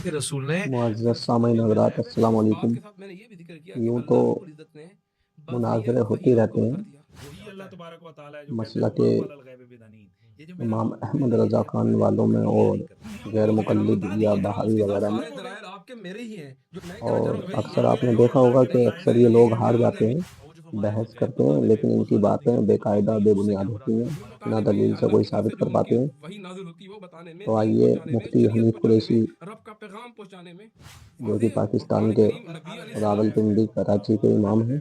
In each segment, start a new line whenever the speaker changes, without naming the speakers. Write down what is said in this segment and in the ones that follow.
کے رسول نے
معزز سامعین حضرات، السلام علیکم۔ یوں تو مناظرے ہوتی رہتے ہیں۔
وہی اللہ تبارک و تعالیٰ ہے جو کہتے
مسئلہ
ہیں
کہ
وما علی الغیب بدنین، یہ جو میرا
امام
معبود
احمد
ہے نا
رضا
یہ
خان
غیب
والوں میں
کی تائید
اور
نہیں کرتا،
غیر
وہ ہمیں
مقلد
بتا
یا
دیے
بہائی وغیرہ میں،
سارے دلائل آپ کے میرے ہی ہیں جو میں کہنا
اور
چاہ رہا ہوں
اکثر
آپ
آپ نے
نے
دیکھا
اللہ
ہوگا
کے
کہ
بتائے
اکثر
ہوئے
یہ لوگ
دلائل
ہار
بیان
جاتے
کریں۔
ہیں،
وہ جو فرمایا
بحث
غیب
کرتے ہیں،
بتانے میں
لیکن ان کی
مخالفت
باتیں
نہیں
بے
کرتے،
قاعدہ
لیکن
بے
اس سے
بنیاد
کیا
ہوتی
مراد ہے؟
ہیں،
علم
بنا
بتانے میں،
دلیل سے
اللہ
کوئی
کی طرف سے
ثابت
جو
کر
ان کی
پاتے ہیں۔
وحی نازل ہوتی ہے وہ بتانے میں،
تو
دین
آئیے
پہنچانے میں،
مفتی
شریعت
حنیف
پہنچانے میں،
قریشی
رب کا پیغام پہنچانے میں
جو کہ
واضح ہے۔
پاکستان
قرآن
کے
کریم نبی علیہ السلام
اللہ
راولپنڈی کراچی کے امام ہیں،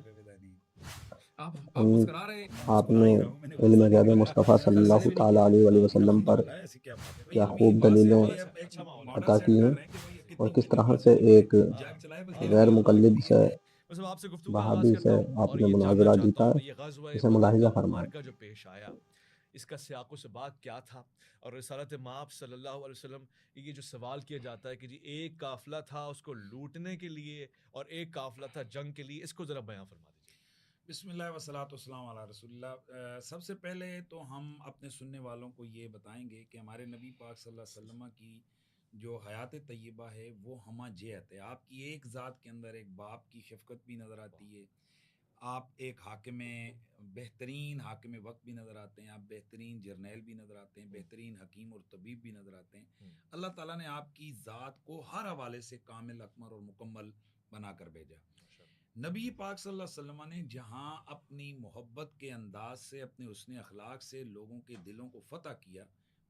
آپ
ان
مسکرا رہے ہیں،
میں
آپ
مسکرا
نے
ہی رہا ہوں، میں نے
علم
غصہ نہیں
غیب
کیا۔
مصطفیٰ صلی اللہ
غصے میں نہیں
تعالیٰ
کیا
علیہ وآلہ وسلم پر
الحمدللہ، ایسی کیا بات ہے بھائی،
کیا
علمی
خوب
بات سے
دلیلیں
ہم یہ ایک ماڈل
عطا
سیٹ
کی
کر
ہیں،
رہے ہیں کہ بھائی یہ
اور
کتنی
کس
بڑی
طرح
بات
سے
ہے کہ
ایک
جاگ چلائے بس
غیر
اللہ تعالیٰ
مقلد
کی
سے
دین ہے۔
بس میں آپ سے گفتگو کا آغاز
وہابی
کرتا
سے
ہوں
آپ
اور
نے
یہ جاننا
مناظرہ
چاہتا
جیتا
ہوں
ہے،
یہ غزوہ
اسے
بدر
ملاحظہ
کا
فرمائیں۔
معرکہ جو پیش آیا، اس کا سیاق و سباق کیا تھا، اور رسالت مآب صلی اللہ علیہ وسلم، یہ جو سوال کیا جاتا ہے کہ جی ایک قافلہ تھا اس کو لوٹنے کے لیے اور ایک قافلہ تھا جنگ کے لیے، اس کو ذرا بیان فرما دیجیے۔
بسم اللہ والصلاۃ والسلام علی رسول اللہ۔ سب سے پہلے تو ہم اپنے سننے والوں کو یہ بتائیں گے کہ ہمارے نبی پاک صلی اللہ علیہ وسلم کی جو حیات طیبہ ہے وہ ہمہ جہت ہے۔ آپ کی ایک ذات کے اندر ایک باپ کی شفقت بھی نظر آتی ہے، آپ ایک حاکم بہترین حاکم وقت بھی نظر آتے ہیں، آپ بہترین جرنیل بھی نظر آتے ہیں، بہترین حکیم اور طبیب بھی نظر آتے ہیں۔ اللہ تعالیٰ نے آپ کی ذات کو ہر حوالے سے کامل، اکمل اور مکمل بنا کر بھیجا۔ نبی پاک صلی اللہ علیہ وسلم نے جہاں اپنی محبت کے انداز سے، اپنے حسن اخلاق سے لوگوں کے دلوں کو فتح کیا،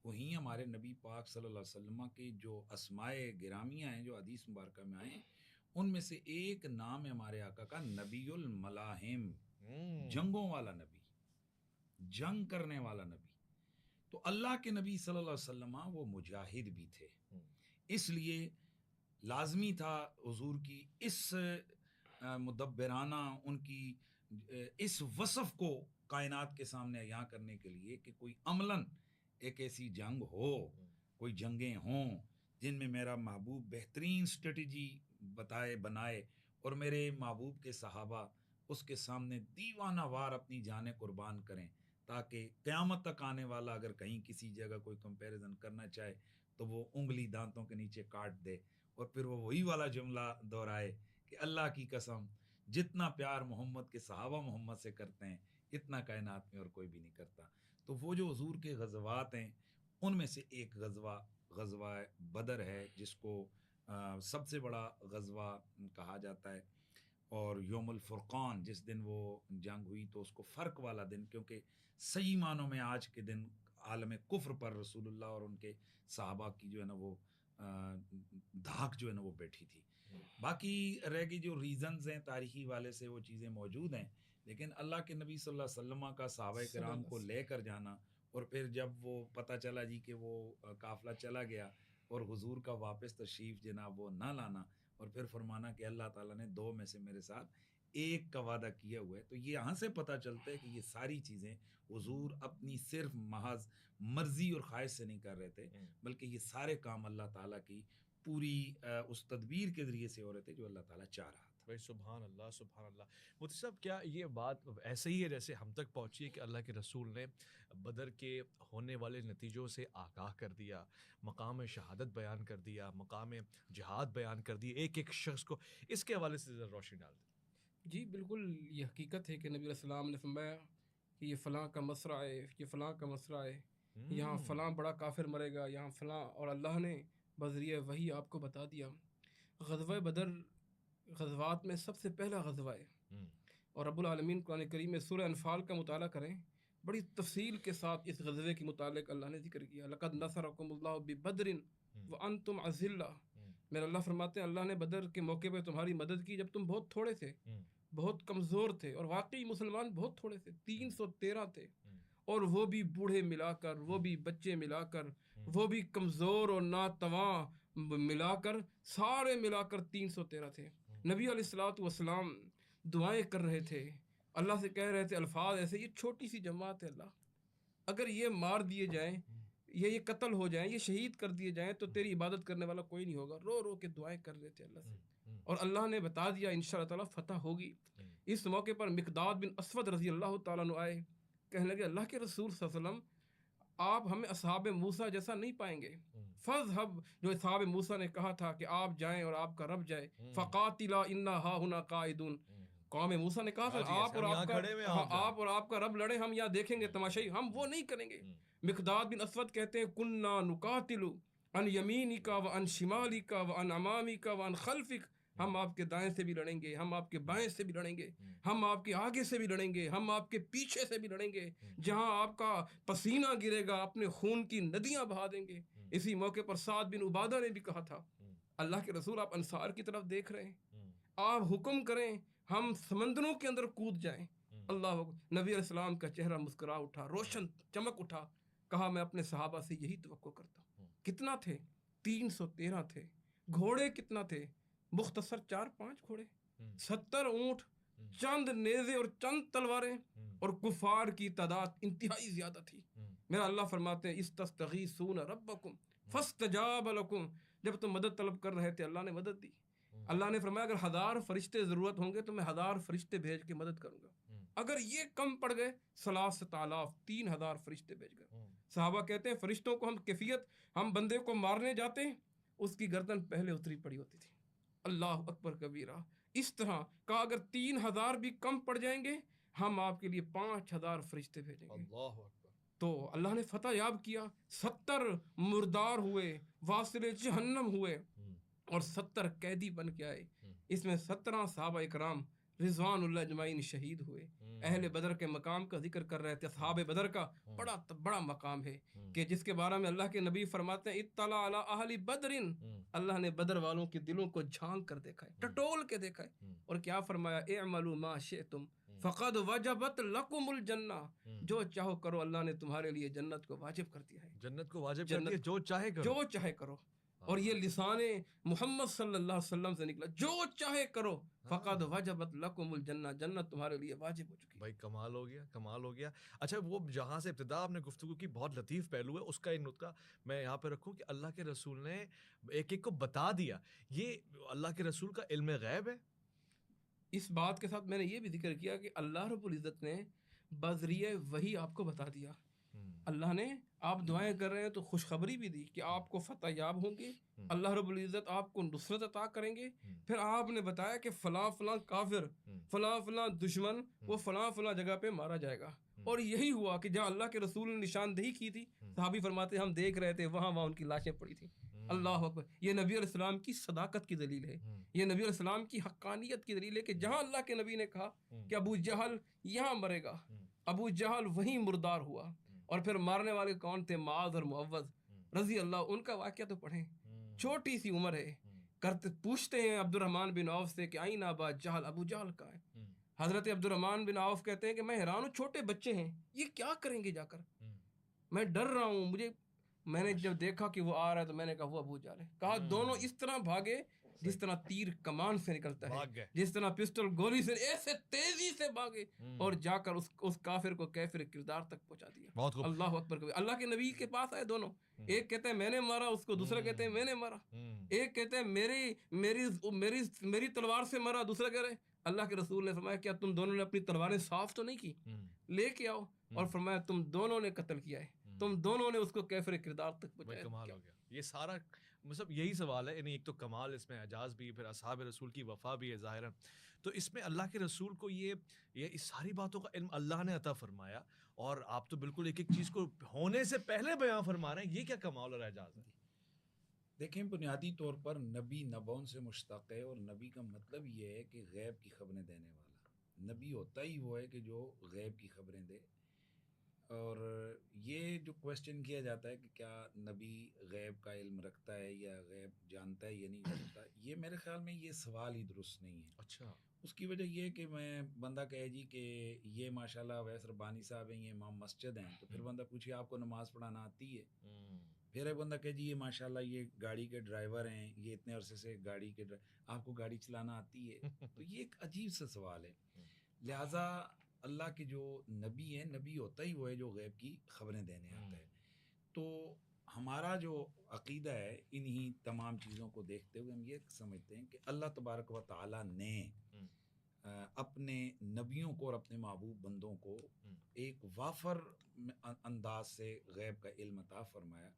وہیں ہمارے نبی پاک صلی اللہ علیہ وسلم کے جو اسمائے گرامیہ ہیں جو حدیث مبارکہ میں آئے ہیں، ان میں سے ایک نام ہے ہمارے آقا کا نبی الملاحم، جنگوں والا نبی، جنگ کرنے والا نبی۔ تو اللہ کے نبی صلی اللہ علیہ وسلم وہ مجاہد بھی تھے، اس لیے لازمی تھا حضور کی اس مدبرانہ، ان کی اس وصف کو کائنات کے سامنے عیاں کرنے کے لیے کہ کوئی عملاً ایک ایسی جنگ ہو، کوئی جنگیں ہوں جن میں میرا محبوب بہترین اسٹریٹجی بنائے اور میرے محبوب کے صحابہ اس کے سامنے دیوانہ وار اپنی جانیں قربان کریں، تاکہ قیامت تک آنے والا اگر کہیں کسی جگہ کوئی کمپیریزن کرنا چاہے تو وہ انگلی دانتوں کے نیچے کاٹ دے، اور پھر وہ وہی والا جملہ دہرائے کہ اللہ کی قسم جتنا پیار محمد کے صحابہ محمد سے کرتے ہیں اتنا کائنات میں اور کوئی بھی نہیں کرتا۔ تو وہ جو حضور کے غزوات ہیں ان میں سے ایک غزوہ بدر ہے، جس کو سب سے بڑا غزوہ کہا جاتا ہے، اور یوم الفرقان جس دن وہ جنگ ہوئی تو اس کو فرق والا دن، کیونکہ صحیح معنوں میں آج کے دن عالم کفر پر رسول اللہ اور ان کے صحابہ کی جو ہے نا وہ دھاک جو ہے نا وہ بیٹھی تھی۔ باقی رہ گئی جو ریزنز ہیں تاریخی والے سے وہ چیزیں موجود ہیں، لیکن اللہ کے نبی صلی اللہ علیہ وسلم کا صحابہ کرام کو لے کر جانا، اور پھر جب وہ پتہ چلا جی کہ وہ قافلہ چلا گیا اور حضور کا واپس تشریف جناب وہ نہ لانا، اور پھر فرمانا کہ اللہ تعالیٰ نے دو میں سے میرے ساتھ ایک کا وعدہ کیا ہوا ہے، تو یہ یہاں سے پتہ چلتا ہے کہ یہ ساری چیزیں حضور اپنی صرف محض مرضی اور خواہش سے نہیں کر رہے تھے، بلکہ یہ سارے کام اللہ تعالیٰ کی پوری اس تدبیر کے ذریعے سے ہو رہے تھے جو اللہ تعالیٰ چاہ رہا تھا۔
بھائی سبحان اللہ سبحان اللہ۔ مفتی صاحب کیا یہ بات ایسے ہی ہے جیسے ہم تک پہنچی ہے کہ اللہ کے رسول نے بدر کے ہونے والے نتیجوں سے آگاہ کر دیا، مقام شہادت بیان کر دیا، مقام جہاد بیان کر دی ایک ایک شخص کو، اس کے حوالے سے ذرا روشنی ڈال دیں۔
جی بالکل، یہ حقیقت ہے کہ نبی علیہ السلام نے فرمایا کہ یہ فلاں کا مسئلہ ہے، یہ فلاں کا مسئلہ ہے، یہاں فلاں بڑا کافر مرے گا، یہاں فلاں، اور اللہ نے بذریعہ وحی آپ کو بتا دیا۔ غزوہ بدر غزوات میں سب سے پہلا غزوہ ہے، اور رب العالمین قرآن کریم میں سورہ انفال کا مطالعہ کریں، بڑی تفصیل کے ساتھ اس غزوے کے متعلق اللہ نے ذکر کیا۔ لقد نصرکم اللہ ببدر وانتم اذلہ، میرا اللہ فرماتے ہیں اللہ نے بدر کے موقع پہ تمہاری مدد کی جب تم بہت تھوڑے تھے، بہت کمزور تھے، اور واقعی مسلمان بہت تھوڑے تھے، 313 تھے، اور وہ بھی بوڑھے ملا کر، وہ بھی بچے ملا کر، وہ بھی کمزور اور ناتواں ملا کر، سارے ملا کر 313 تھے۔ نبی علیہ الصلوۃ والسلام دعائیں کر رہے تھے، اللہ سے کہہ رہے تھے الفاظ ایسے، یہ چھوٹی سی جماعت ہے اللہ، اگر یہ مار دیے جائیں یا یہ قتل ہو جائیں، یہ شہید کر دیے جائیں تو تیری عبادت کرنے والا کوئی نہیں ہوگا۔ رو رو کے دعائیں کر رہے تھے اللہ سے، اور اللہ نے بتا دیا انشاءاللہ تعالیٰ فتح ہوگی۔ اس موقع پر مقداد بن اسود رضی اللہ تعالیٰ عنہ آئے، کہنے لگے اللہ کے رسول صلی اللہ علیہ وسلم آپ ہمیں اصحاب موسیٰ جیسا نہیں پائیں گے. فَاذْهَبْ جو اصحاب موسیٰ نے کہا تھا کہ آپ جائیں اور آپ کا رب جائے. فَقَاتِلَا إِنَّا هَاهُنَا قَاعِدُونَ قوم موسیٰ نے کہا تھا آپ اور آپ کا آپ اور آپ کا رب لڑے ہم یہاں دیکھیں گے تماشائی, ہم وہ نہیں کریں گے. مقداد بن اسود کہتے ہیں کننا نقاتل عن یمینک وعن شمالک وعن امامک وعن خلفک, ہم آپ کے دائیں سے بھی لڑیں گے, ہم آپ کے بائیں سے بھی لڑیں گے, ہم آپ کے آگے سے بھی لڑیں گے, ہم آپ کے پیچھے سے بھی لڑیں گے, جہاں آپ کا پسینہ گرے گا اپنے خون کی ندیاں بہا دیں گے. اسی موقع پر سعد بن عبادہ نے بھی کہا تھا اللہ کے رسول آپ انصار کی طرف دیکھ رہے ہیں, آپ حکم کریں ہم سمندروں کے اندر کود جائیں. اللہ اکبر. نبی علیہ السلام کا چہرہ مسکرا اٹھا, روشن چمک اٹھا, کہا میں اپنے صحابہ سے یہی توقع کرتا ہوں. کتنا تھے؟ 313 تھے. گھوڑے کتنا تھے؟ مختصر 4-5 گھوڑے, 70 اونٹ, چند نیزے اور چند تلواریں, اور کفار کی تعداد انتہائی زیادہ تھی. میرا اللہ فرماتے ہیں استستغیثون ربکم فاستجاب لکم, جب تم مدد طلب کر رہے تھے اللہ نے مدد دی. اللہ نے فرمایا اگر 1000 فرشتے ضرورت ہوں گے تو میں 1000 فرشتے بھیج کے مدد کروں گا. اگر یہ کم پڑ گئے 3,000 3000 فرشتے بھیج گئے. صحابہ کہتے ہیں فرشتوں کو ہم کیفیت, ہم بندے کو مارنے جاتے ہیں اس کی گردن پہلے اتری پڑی ہوتی تھی. اللہ اکبر کبیرہ. اس طرح کہا اگر 3000 بھی کم پڑ جائیں گے ہم آپ کے لیے 5000 فرشتے بھیجیں گے.
اللہ اکبر.
تو اللہ نے فتح یاب کیا. 70 مردار ہوئے, واصل جہنم ہوئے, اور 70 قیدی بن کے آئے. اس میں 17 صحابہ اکرام رضوان اللہ اجمعین شہید ہوئے. اہل بدر کے مقام کا ذکر کر رہے تھے. اصحاب بدر کا بڑا مقام ہے کہ جس کے بارے میں اللہ کے نبی فرماتے ہیں اطلع علی اہل بدر, اللہ نے بدر والوں کے دلوں کو جھانک کر دیکھا ہے, ٹٹول کے دیکھا ہے, اور کیا فرمایا اعملوا ما شئتم فقد وجبت لکم الجنہ, جو چاہو کرو اللہ نے تمہارے لیے جنت کو واجب کر دیا ہے.
جنت کو واجب کر دیا, جو چاہے کرو,
جو چاہے کرو. اور یہ لسان محمد صلی اللہ علیہ وسلم سے نکلا, جو چاہے کرو فقد وجبت لکم الجنہ, جنت تمہارے لیے واجب ہو چکی.
بھائی کمال ہو گیا, کمال ہو گیا. اچھا وہ جہاں سے ابتدا آپ نے گفتگو کی بہت لطیف پہلو ہے, اس کا ایک نقطہ میں یہاں پہ رکھوں کہ اللہ کے رسول نے ایک ایک کو بتا دیا. یہ اللہ کے رسول کا علم غیب ہے.
اس بات کے ساتھ میں نے یہ بھی ذکر کیا کہ اللہ رب العزت نے بذریعہ وحی آپ کو بتا دیا. اللہ نے آپ دعائیں کر رہے ہیں تو خوشخبری بھی دی کہ آپ کو فتح یاب ہوں گے, اللہ رب العزت آپ کو نصرت عطا کریں گے. پھر آپ نے بتایا کہ فلاں فلاں کافر, فلاں فلاں دشمن وہ فلاں فلاں جگہ پہ مارا جائے گا. اور یہی ہوا کہ جہاں اللہ کے رسول نے نشاندہی کی تھی صحابی فرماتے ہم دیکھ رہے تھے وہاں ان کی لاشیں پڑی تھیں. اللہ اکبر. یہ نبی علیہ السلام کی صداقت کی دلیل ہے, یہ نبی علیہ السلام کی حقانیت کی دلیل ہے کہ جہاں اللہ کے نبی نے کہا کہ ابو جہل یہاں مرے گا, ابو جہل وہیں مردار ہوا. اور پھر مارنے والے کون تھے؟ معاذ اور معوذ رضی اللہ, ان کا واقعہ تو پڑھیں. چھوٹی سی عمر ہے, کرتے پوچھتے ہیں عبد الرحمن بن عوف سے کہ آئین ابا جہل, ابو جہل کا ہے. حضرت عبد الرحمن بن عوف کہتے ہیں کہ میں حیران ہوں, چھوٹے بچے ہیں یہ کیا کریں گے جا کر, میں ڈر رہا ہوں. میں نے جب دیکھا کہ وہ آ رہا ہے تو میں نے کہا وہ ابو جہل ہے. کہا دونوں اس طرح بھاگے جس طرح تیر کمان سے نکلتا ہے, جس طرح پسٹل گولی سے, ایسے تیزی سے بھاگے اور جا کر اس کافر کو کافر کردار تک پہنچا دیا. اللہ اکبر. اللہ کے نبی کے پاس آئے دونوں, ایک کہتے ہیں میں نے مارا اس کو, دوسرا کہتے ہیں میں نے مارا. ایک کہتے ہیں میری تلوار سے مارا, دوسرا کہہ رہے اللہ کے رسول نے فرمایا کیا تم دونوں نے اپنی تلواریں صاف تو نہیں کی, لے کے آؤ. اور فرمایا تم دونوں نے قتل کیا ہے, تم دونوں نے اس کو کیفر کردار تک پہنچایا.
کمال ہو گیا. یہ سارا مطلب یہی سوال ہے, یعنی ایک تو کمال اس میں اعجاز بھی, پھر اصحاب رسول کی وفا بھی ہے ظاہراً. تو اس میں اللہ کے رسول کو یہ اس ساری باتوں کا علم اللہ نے عطا فرمایا, اور آپ تو بالکل ایک ایک چیز کو ہونے سے پہلے بیان فرما رہے ہیں. یہ کیا کمال اور اعجاز ہے.
دیکھیں بنیادی طور پر نبی نبون سے مشتق ہے, اور نبی کا مطلب یہ ہے کہ غیب کی خبریں دینے والا. نبی ہوتا ہی وہ ہے کہ جو غیب کی خبریں دے. اور یہ جو کویسچن کیا جاتا ہے کہ کیا نبی غیب کا علم رکھتا ہے یا غیب جانتا ہے یا نہیں جانتا, یہ میرے خیال میں یہ سوال ہی درست نہیں ہے.
اچھا.
اس کی وجہ یہ کہ میں بندہ کہے جی کہ یہ ماشاءاللہ ویس ربانی صاحب ہیں, یہ امام مسجد ہیں, تو پھر بندہ پوچھے آپ کو نماز پڑھانا آتی ہے. پھر ایک بندہ کہے جی یہ ماشاءاللہ یہ گاڑی کے ڈرائیور ہیں, یہ اتنے عرصے سے گاڑی کے آپ کو گاڑی چلانا آتی ہے. تو یہ ایک عجیب سا سوال ہے. لہٰذا اللہ کے جو نبی ہیں, نبی ہوتا ہی وہ ہے جو غیب کی خبریں دینے آتا ہے. تو ہمارا جو عقیدہ ہے انہی تمام چیزوں کو دیکھتے ہوئے ہم یہ سمجھتے ہیں کہ اللہ تبارک و تعالیٰ نے اپنے نبیوں کو اور اپنے محبوب بندوں کو ایک وافر انداز سے غیب کا علم عطا فرمایا،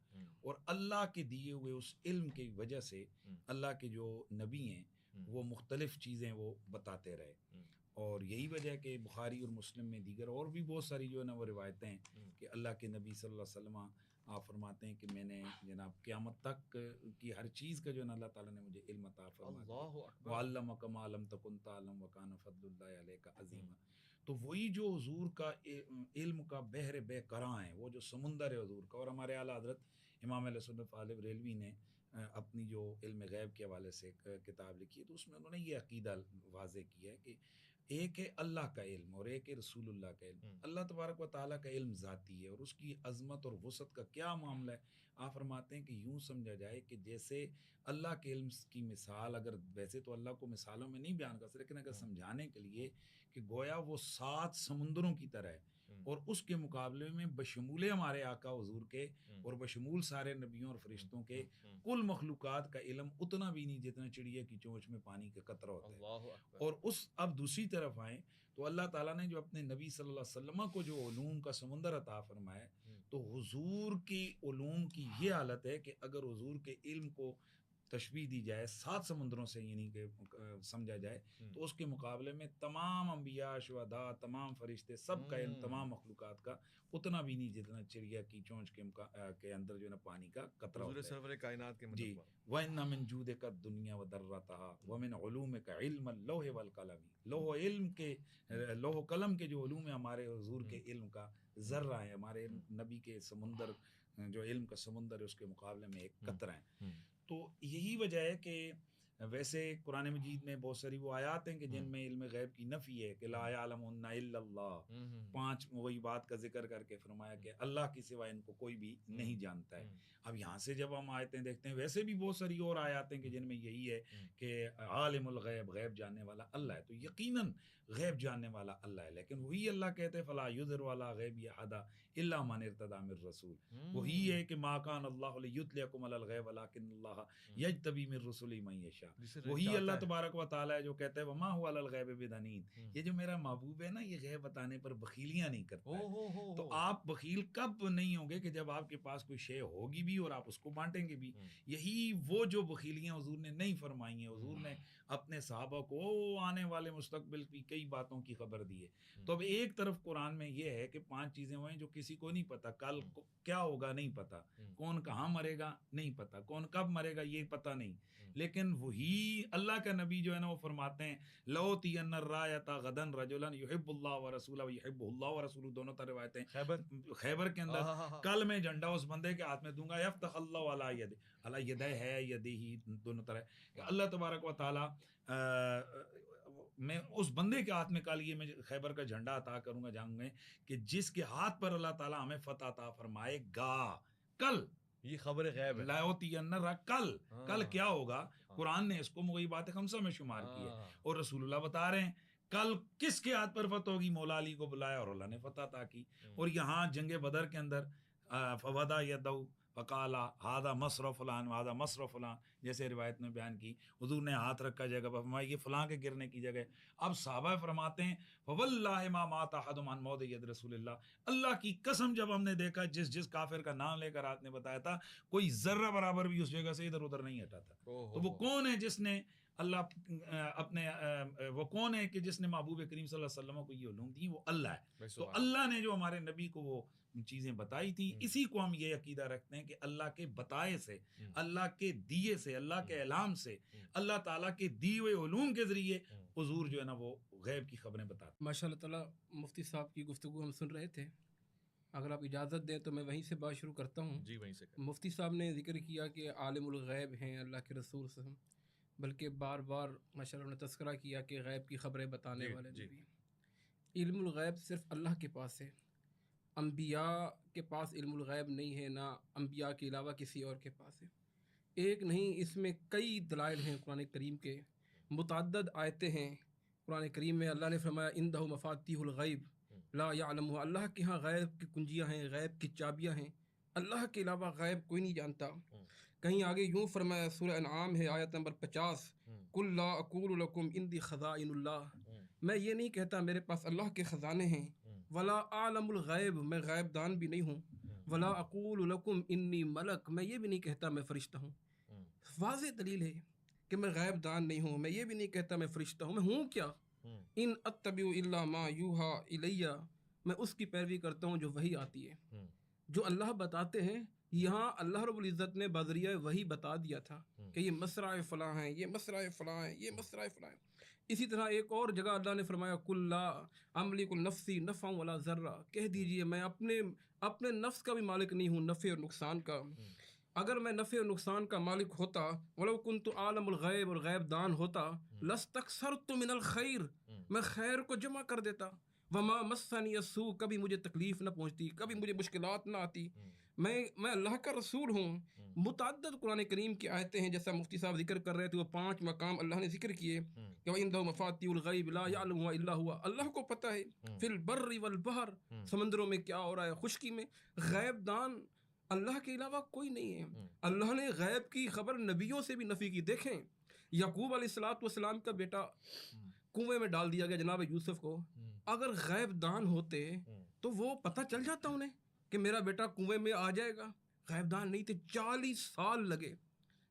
اور اللہ کے دیے ہوئے اس علم کی وجہ سے اللہ کے جو نبی ہیں وہ مختلف چیزیں وہ بتاتے رہے، اور یہی وجہ ہے کہ بخاری اور مسلم میں دیگر اور بھی بہت ساری جو ہے نا وہ روایتیں ہیں کہ اللہ کے نبی صلی اللہ علیہ وسلم آپ فرماتے ہیں کہ میں نے جناب قیامت تک کی ہر چیز کا جو ہے نا اللہ تعالیٰ نے مجھے علم عطا فرما دیا، وَعَلَّمَكَ مَا لَمْ تَكُنْ تَعْلَمُ وَكَانَ فَضْلُ اللَّهِ عَلَيْكَ عَظِيمًا۔ تو وہی جو حضور کا علم کا بحر بے کراں ہے، وہ جو سمندر ہے حضور کا، اور ہمارے اعلیٰ حضرت امام اہل سنت فاضل بریلوی نے اپنی جو علم غیب کے حوالے سے کتاب لکھی ہے، تو اس میں انہوں نے یہ عقیدہ واضح کیا ہے کہ ایک ہے اللہ کا علم اور ایک ہے رسول اللہ کا علم۔ اللہ تبارک و تعالیٰ کا علم ذاتی ہے، اور اس کی عظمت اور وسعت کا کیا معاملہ ہے، آپ فرماتے ہیں کہ یوں سمجھا جائے کہ جیسے اللہ کے علم کی مثال، اگر ویسے تو اللہ کو مثالوں میں نہیں بیان کر سکتے، لیکن اگر سمجھانے کے لیے کہ گویا وہ 7 سمندروں کی طرح ہے، اور اس کے مقابلے میں بشمول ہمارے آقا حضور کے اور بشمول سارے نبیوں اور فرشتوں کے کل مخلوقات کا علم اتنا بھی نہیں جتنا چڑیا کی چونچ میں پانی کا قطرہ ہوتا ہے۔ اور اس اب دوسری طرف آئیں تو اللہ تعالیٰ نے جو اپنے نبی صلی اللہ علیہ وسلم کو جو علوم کا سمندر عطا فرمایا ہے، تو حضور کی علوم کی یہ حالت ہے کہ اگر حضور کے علم کو تشبیہ دی جائے 7 سمندروں سے، یعنی کہ سمجھا جائے، تو اس کے مقابلے میں تمام انبیاء، شہداء، تمام فرشتے، سب کا علم تمام مخلوقات کا اتنا بھی نہیں جتنا چڑیا کی چونچ کے اندر جو ہے نا پانی کا قطرہ ہوتا ہے۔
سرور کائنات کے
جی، وَإِنَّ مِن جُودِكَ الدُّنْيَا وَذَرَّتَهَا وَمِنْ عُلُومِكَ عِلْمَ اللَّوْحِ وَالْقَلَمِ۔ لوح و قلم کے جو علوم ہیں ہمارے حضور کے علم کا ذرہ ہے، ہمارے نبی کے سمندر جو علم کا سمندر ہے اس کے مقابلے میں ایک قطرہ ہے۔ تو یہی وجہ ہے کہ ویسے قرآن مجید میں بہت ساری وہ آیات ہیں کہ جن میں علم غیب کی نفی ہے کہ لا یعلمہن الا اللہ، 5 وہی بات کا ذکر کر کے فرمایا کہ اللہ کی سوا ان کو کوئی بھی نہیں جانتا ہے۔ اب یہاں سے جب ہم آیتیں دیکھتے ہیں، ویسے بھی بہت ساری اور آیات ہیں کہ جن میں یہی ہے کہ عالم الغیب، غیب جاننے والا اللہ ہے، تو یقیناً غیب جاننے والا اللہ ہے، لیکن وہی اللہ کہتے ہیں فلا یظہر علی غیبہ احدا الا من ارتضی من رسول، وہی ہے کہ ما کان اللہ لیطلعکم علی الغیب ولکن اللہ یجتبی من رسلہ من یشاء، وہی اللہ تبارک و تعالی ہے جو کہتا ہے وما هو علی الغیب بضنین، یہ جو میرا محبوب ہے نا یہ غیب بتانے پر بخیلیاں نہیں کرتا ہے۔ تو آپ بخیل کب نہیں ہوں گے کہ جب آپ کے پاس کوئی شے ہوگی بھی اور آپ اس کو بانٹیں گے بھی۔ یہی وہ جو بخیلیاں حضور نے نہیں فرمائی ہیں، حضور نے اپنے صحابہ کو آنے والے مستقبل کی کئی باتوں کی خبر دی ہے۔ تو اب ایک طرف قرآن میں یہ ہے کہ 5 چیزیں وہ ہیں جو کسی کو نہیں پتا، کل کیا ہوگا نہیں پتا، کون کہاں مرے گا نہیں پتا، کون کب مرے گا یہ پتا نہیں، لیکن وہی اللہ کا نبی جو ہے نا وہ فرماتے ہیں لَأُوتِيَنَّ الرَّایَةَ غَدًا رَجُلًا يُحِبُّ اللَّهَ وَرَسُولَهُ وَيُحِبُّهُ اللَّهُ وَرَسُولُهُ، دونوں طرح روایتیں خیبر کے اندر، کل میں جھنڈا اس بندے کے ہاتھ میں دوں گا یفتح اللہ علی یدہ، علی یدہ ہے یدہ ہی دونوں طرح، کہ اللہ تبارک و تعالی میں اس بندے کے ہاتھ میں کل یہ میں خیبر کا جھنڈا عطا کروں گا جنگ میں کہ جس کے ہاتھ پر اللہ تعالی ہمیں فتح عطا فرمائے گا۔ کل
یہ خبر غیب ہے،
کل کیا ہوگا، قرآن نے اس کو وہی بات خمسہ میں شمار کی ہے، اور رسول اللہ بتا رہے ہیں کل کس کے ہاتھ پر فتح ہوگی، مولا علی کو بلایا اور اللہ نے فتح عطا کی۔ اور یہاں جنگ بدر کے اندر فوضع یدہ فقال ہذا مصر فلان وہذا مصر فلان، جیسے روایت میں بیان کی، حضور نے ہاتھ رکھا جگہ پر، فرمایا یہ فلاں کے گرنے کی جگہ۔ اب صحابہ فرماتے ہیں فواللہ ما مات احد عن موضع ید رسول اللہ، اللہ کی قسم جب ہم نے دیکھا جس کافر کا نام لے کر آپ نے بتایا تھا کوئی ذرہ برابر بھی اس جگہ سے ادھر ادھر نہیں ہٹا تھا۔ تو وہ کون ہے جس نے وہ کون ہے کہ جس نے محبوب کریم صلی اللہ علیہ وسلم کو یہ علوم دی، وہ اللہ ہے۔ تو اللہ نے جو ہمارے نبی کو وہ چیزیں بتائی تھی، اسی کو ہم یہ عقیدہ رکھتے ہیں کہ اللہ کے بتائے سے، اللہ کے دیے سے، اللہ کے اعلام سے، اللہ تعالیٰ کے دیے ہوئے علوم کے ذریعے حضور جو ہے نا وہ غیب کی خبریں بتاتے ہیں۔
ماشاء اللہ تعالیٰ مفتی صاحب کی گفتگو ہم سن رہے تھے، اگر آپ اجازت دیں تو میں وہیں سے بات شروع کرتا ہوں۔
جی وہیں سے
مفتی صاحب نے ذکر کیا کہ عالم الغیب ہیں اللہ کے رسول صلی اللہ علیہ وسلم، بلکہ بار بار ماشاء اللہ نے تذکرہ کیا کہ غیب کی خبریں بتانے والے نبی۔ علم الغیب صرف اللہ کے پاس ہے، انبیاء کے پاس علم الغیب نہیں ہے، نہ انبیاء کے علاوہ کسی اور کے پاس ہے۔ ایک نہیں، اس میں کئی دلائل ہیں قرآن کریم کے، متعدد آیتیں ہیں قرآن کریم میں۔ اللہ نے فرمایا عندہ مفاتیح الغیب لا یعلمها، اللہ کے ہاں غیب کی کنجیاں ہیں، غیب کی چابیاں ہیں، اللہ کے علاوہ غیب کوئی نہیں جانتا۔ کہیں آگے یوں فرمایا، سورہ انعام ہے آیت نمبر 50، قل لا اقول لکم عندی خزائن اللہ، میں یہ نہیں کہتا میرے پاس اللہ کے خزانے ہیں، ولا عالم الغیب، میں غیب دان بھی نہیں ہوں، ولا اقول لکم انی ملک، میں یہ بھی نہیں کہتا میں فرشتہ ہوں۔ واضح دلیل ہے کہ میں غیب دان نہیں ہوں، میں یہ بھی نہیں کہتا میں فرشتہ ہوں، میں ہوں کیا؟ ان اتبع الا ما یوحا الیہ، میں اس کی پیروی کرتا ہوں جو وحی آتی ہے، جو اللہ بتاتے ہیں۔ یہاں اللہ رب العزت نے بذریعہ وحی بتا دیا تھا کہ یہ مسرع فلاں ہیں، یہ مسرع فلاں ہیں، یہ مسرع فلاں ہیں۔ اسی طرح ایک اور جگہ اللہ نے فرمایا کل لا املک نفسی نفعا ولا ضرا، کہہ دیجئے میں اپنے نفس کا بھی مالک نہیں ہوں، نفع اور نقصان کا۔ اگر میں نفع اور نقصان کا مالک ہوتا، ولو کنت عالم الغیب، اور غیب دان ہوتا، لستکثرت من الخیر، میں خیر کو جمع کر دیتا، وما مسنی السوء، کبھی مجھے تکلیف نہ پہنچتی، کبھی مجھے مشکلات نہ آتی۔ میں اللہ کا رسول ہوں۔ متعدد قرآن کریم کی آیتیں ہیں، جیسا مفتی صاحب ذکر کر رہے تھے، وہ 5 مقام اللہ نے ذکر کیے کہ وَعِندَهُ مَفَاتِحُ الْغَيْبِ لَا يَعْلَمُهَا إِلَّا هُوَ، اللہ کو پتہ ہے فی البر والبحر، سمندروں میں کیا ہو رہا ہے، خشکی میں۔ غیب دان اللہ کے علاوہ کوئی نہیں ہے۔ اللہ نے غیب کی خبر نبیوں سے بھی نفی کی۔ دیکھیں یعقوب علیہ السلام کا بیٹا کنویں میں ڈال دیا گیا، جناب یوسف کو۔ اگر غیب دان ہوتے تو وہ پتہ چل جاتا انہیں کہ میرا بیٹا کنویں میں آ جائے گا۔ غیب دان نہیں تھے، 40 سال لگے،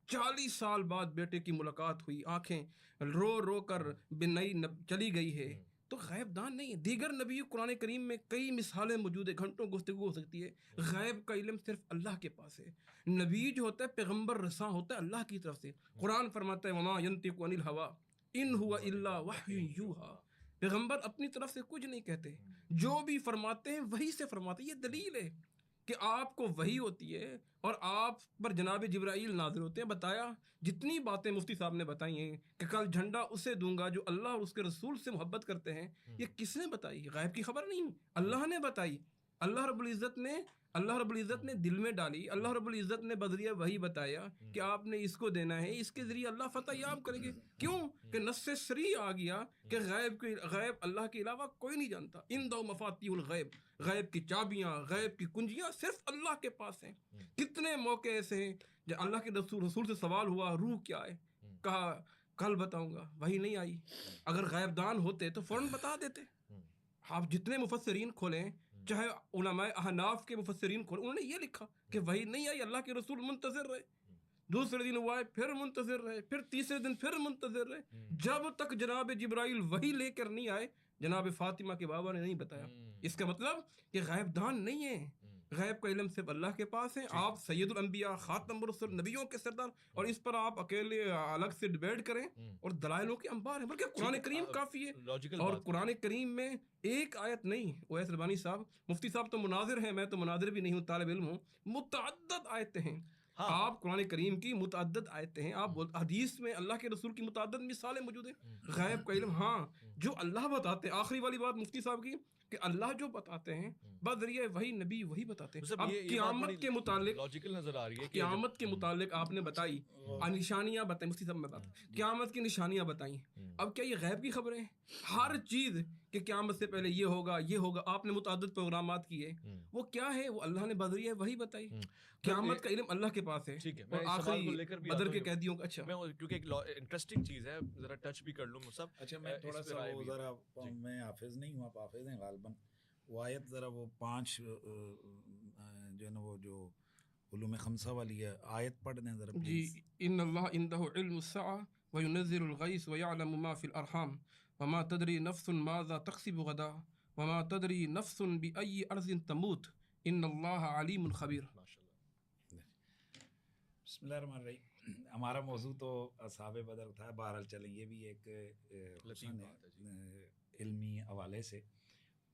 40 سال بعد بیٹے کی ملاقات ہوئی، آنکھیں رو رو کر بنائی چلی گئی ہے، تو غیب دان نہیں ہے۔ دیگر نبی قرآن کریم میں کئی مثالیں موجود ہیں، گھنٹوں گفتگو ہو سکتی ہے۔ غیب کا علم صرف اللہ کے پاس ہے۔ نبی جو ہوتا ہے پیغمبر رساں ہوتا ہے اللہ کی طرف سے۔ قرآن فرماتا ہے وما ينطق عن الهوى ان هو الا وحی یوحی، پیغمبر اپنی طرف سے کچھ نہیں کہتے، جو بھی فرماتے ہیں وہی سے فرماتے ہیں۔ یہ دلیل ہے کہ آپ کو وحی ہوتی ہے اور آپ پر جناب جبرائیل نازل ہوتے ہیں۔ بتایا جتنی باتیں مفتی صاحب نے بتائی ہیں کہ کل جھنڈا اسے دوں گا جو اللہ اور اس کے رسول سے محبت کرتے ہیں، یہ کس نے بتائی؟ غیب کی خبر نہیں، اللہ نے بتائی۔ اللہ رب العزت نے دل میں ڈالی، اللہ رب العزت نے بذریعہ وحی بتایا کہ آپ نے اس کو دینا ہے، اس کے ذریعے اللہ فتح یاب کریں گے۔ کیوں کہ نص صریح آ گیا کہ غیب اللہ کے علاوہ کوئی نہیں جانتا۔ عندہ مفاتیح الغیب، غیب کی چابیاں، غیب کی کنجیاں صرف اللہ کے پاس ہیں۔ کتنے موقع ایسے ہیں جب اللہ کے رسول سے سوال ہوا روح کیا ہے، کہا کل بتاؤں گا، وہی نہیں آئی۔ اگر غیب دان ہوتے تو فوراً بتا دیتے۔ آپ جتنے مفسرین کھولیں، چاہے علماء احناف کے مفسرین کھولیں، انہوں نے یہ لکھا کہ وہی نہیں آئی، اللہ کے رسول منتظر رہے، دوسرے دن وہ آئے پھر منتظر رہے، پھر تیسرے دن پھر منتظر رہے، جب تک جناب جبرائیل وحی لے کر نہیں آئے۔ جناب فاطمہ کے بابا نے نہیں بتایا۔ اس کا مطلب کہ غیب دان نہیں ہے، غیب کا علم صرف اللہ کے پاس ہے۔ آپ سید الانبیاء، خاتم الرسل، نبیوں کے سردار، اور اس پر آپ اکیلے الگ سے ڈیبیٹ کریں، اور دلائلوں کے انبار ہیں، بلکہ قرآن کریم کافی ہے۔ اور قرآن کریم میں ایک آیت نہیں، اویس ربانی صاحب، مفتی صاحب تو مناظر ہیں، میں تو مناظر بھی نہیں ہوں، طالب علم ہوں، متعدد آیتیں ہیں۔ آپ قرآن کریم کی متعدد آیتیں ہیں، آپ حدیث میں اللہ کے رسول کی متعدد مثالیں موجود ہیں۔ غیب کا علم ہاں جو اللہ بتاتے ہیں۔ آخری والی بات مفتی صاحب کی کہ اللہ جو بتاتے ہیں بذریعہ وہی نبی وہی بتاتے ہیں۔ اب قیامت کے متعلق
لاجیکل نظر آ رہی ہے،
قیامت کے متعلق آپ نے بتائی نشانیاں بتائیں، مفتی صاحب میں بات قیامت کی نشانیاں بتائیں۔ اب کیا یہ غیب کی خبریں؟ ہر چیز کہ قیامت سے پہلے یہ ہوگا یہ ہوگا، آپ نے متعدد پروگرامات کیے، وہ کیا ہے؟ وہ اللہ نے بذریعہ وہی بتائی۔ قیامت کا علم اللہ کے پاس ہے۔
ٹھیک ہے،
اور آخری بدر کے قیدیوں کا، اچھا
میں کیونکہ ایک انٹرسٹنگ چیز ہے، ذرا ٹچ بھی کر لوں مصعب۔
اچھا میں تھوڑا سا وہ ذرا میں حافظ نہیں ہوں، آپ حافظ ہیں غالباً، وہ آیت ذرا وہ 5 جو ہے نا وہ جو علوم خمسہ والی ہے آیت پڑھ دیں ذرا
جی۔
پلیز۔
ان اللہ عنده علم الساعة وينزل الغيث ويعلم ما في الارحام وما تدري نفس ماذا تكسب غدا وما تدري نفس بأي ارض تموت ان اللہ علیم خبیر۔
بسم اللہ الرحمن الرحیم۔ ہمارا موضوع تو اصحاب بدر تھا، بہرحال چلیں یہ بھی ایک حسن علمی حوالے سے،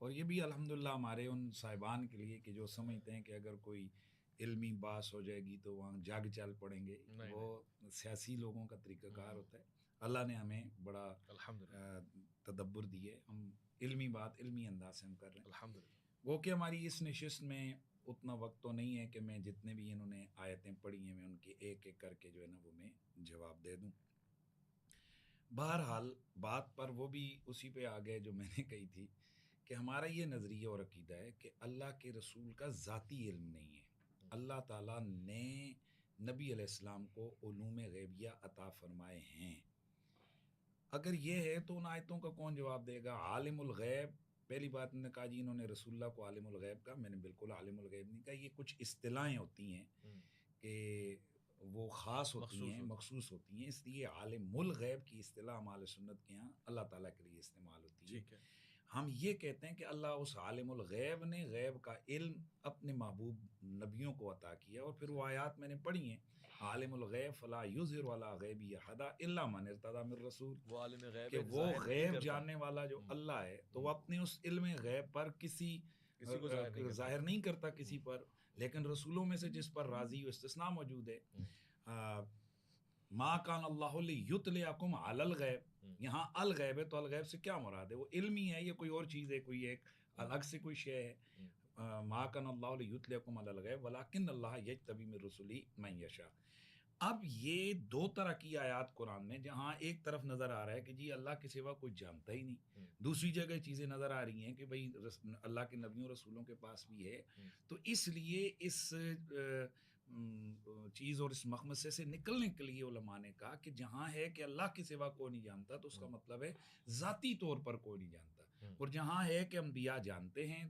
اور یہ بھی الحمدللہ ہمارے ان صاحبان کے لیے کہ جو سمجھتے ہیں کہ اگر کوئی علمی باس ہو جائے گی تو وہاں جاگ چل پڑیں گے، وہ سیاسی لوگوں کا طریقہ کار ہوتا ہے۔ اللہ نے ہمیں بڑا تدبر دیے، ہم علمی بات علمی انداز سے ہم کر رہے ہیں الحمدللہ۔ وہ کہ ہماری اس نشست میں اتنا وقت تو نہیں ہے کہ میں جتنے بھی انہوں نے آیتیں پڑھی ہیں میں ان کی ایک ایک کر کے جو ہے نا وہ میں جواب دے دوں۔ بہرحال بات پر وہ بھی اسی پہ آ گئے جو میں نے کہی تھی کہ ہمارا یہ نظریہ اور عقیدہ ہے کہ اللہ کے رسول کا ذاتی علم نہیں ہے۔ اللہ تعالیٰ نے نبی علیہ السلام کو علوم غیبیہ عطا فرمائے ہیں۔ اگر یہ ہے تو ان آیتوں کا کون جواب دے گا؟ عالم الغیب، پہلی بات نے کہا جی انہوں نے رسول اللہ کو عالم الغیب کہا، میں نے بالکل عالم الغیب نہیں کہا. یہ کچھ اصطلاحیں ہوتی ہیں کہ وہ خاص ہوتی ہیں، مخصوص ہوتی ہیں، اس لیے عالم الغیب کی اصطلاح ہم اہل سنت کے یہاں اللہ تعالیٰ کے لیے استعمال ہوتی ہے. ہم یہ کہتے ہیں کہ اللہ اس عالم الغیب نے غیب کا علم اپنے محبوب نبیوں کو عطا کیا، اور پھر وہ آیات میں نے پڑھی ہیں، عالم الغیب فلا یظہر علی غیبہ احدا الا من ارتضی من رسول،
وہ عالم غیب
کہ وہ غیب جاننے والا جو اللہ ہے تو وہ اپنے اس علم غیب پر کسی
کو
ظاہر نہیں کرتا کسی پر، لیکن رسولوں میں سے جس پر راضی و استثناء موجود ہے. ما کان اللہ لیطلعکم علی الغیب، یہاں الغیب ہے تو الغیب سے کیا مراد ہے؟ وہ علمی ہے، یہ کوئی اور چیز ہے، کوئی ایک الگ سے کوئی شے ہے. ما کان اللہ لیطلعکم علی الغیب ولکن اللہ یجتبی من رسلہ من یشاء. اب یہ دو طرح کی آیات قرآن میں، جہاں ایک طرف نظر آ رہا ہے کہ جی اللہ کے سوا کوئی جانتا ہی نہیں، دوسری جگہ چیزیں نظر آ رہی ہیں کہ بھئی اللہ کے نبیوں رسولوں کے پاس بھی ہے. تو اس لیے اس چیز اور اس مخمصے سے نکلنے کے لیے علماء نے کہا کہ جہاں ہے کہ اللہ کے سوا کوئی نہیں جانتا تو اس کا مطلب ہے ذاتی طور پر کوئی نہیں جانتا، اور جہاں ہے کہ انبیاء جانتے ہیں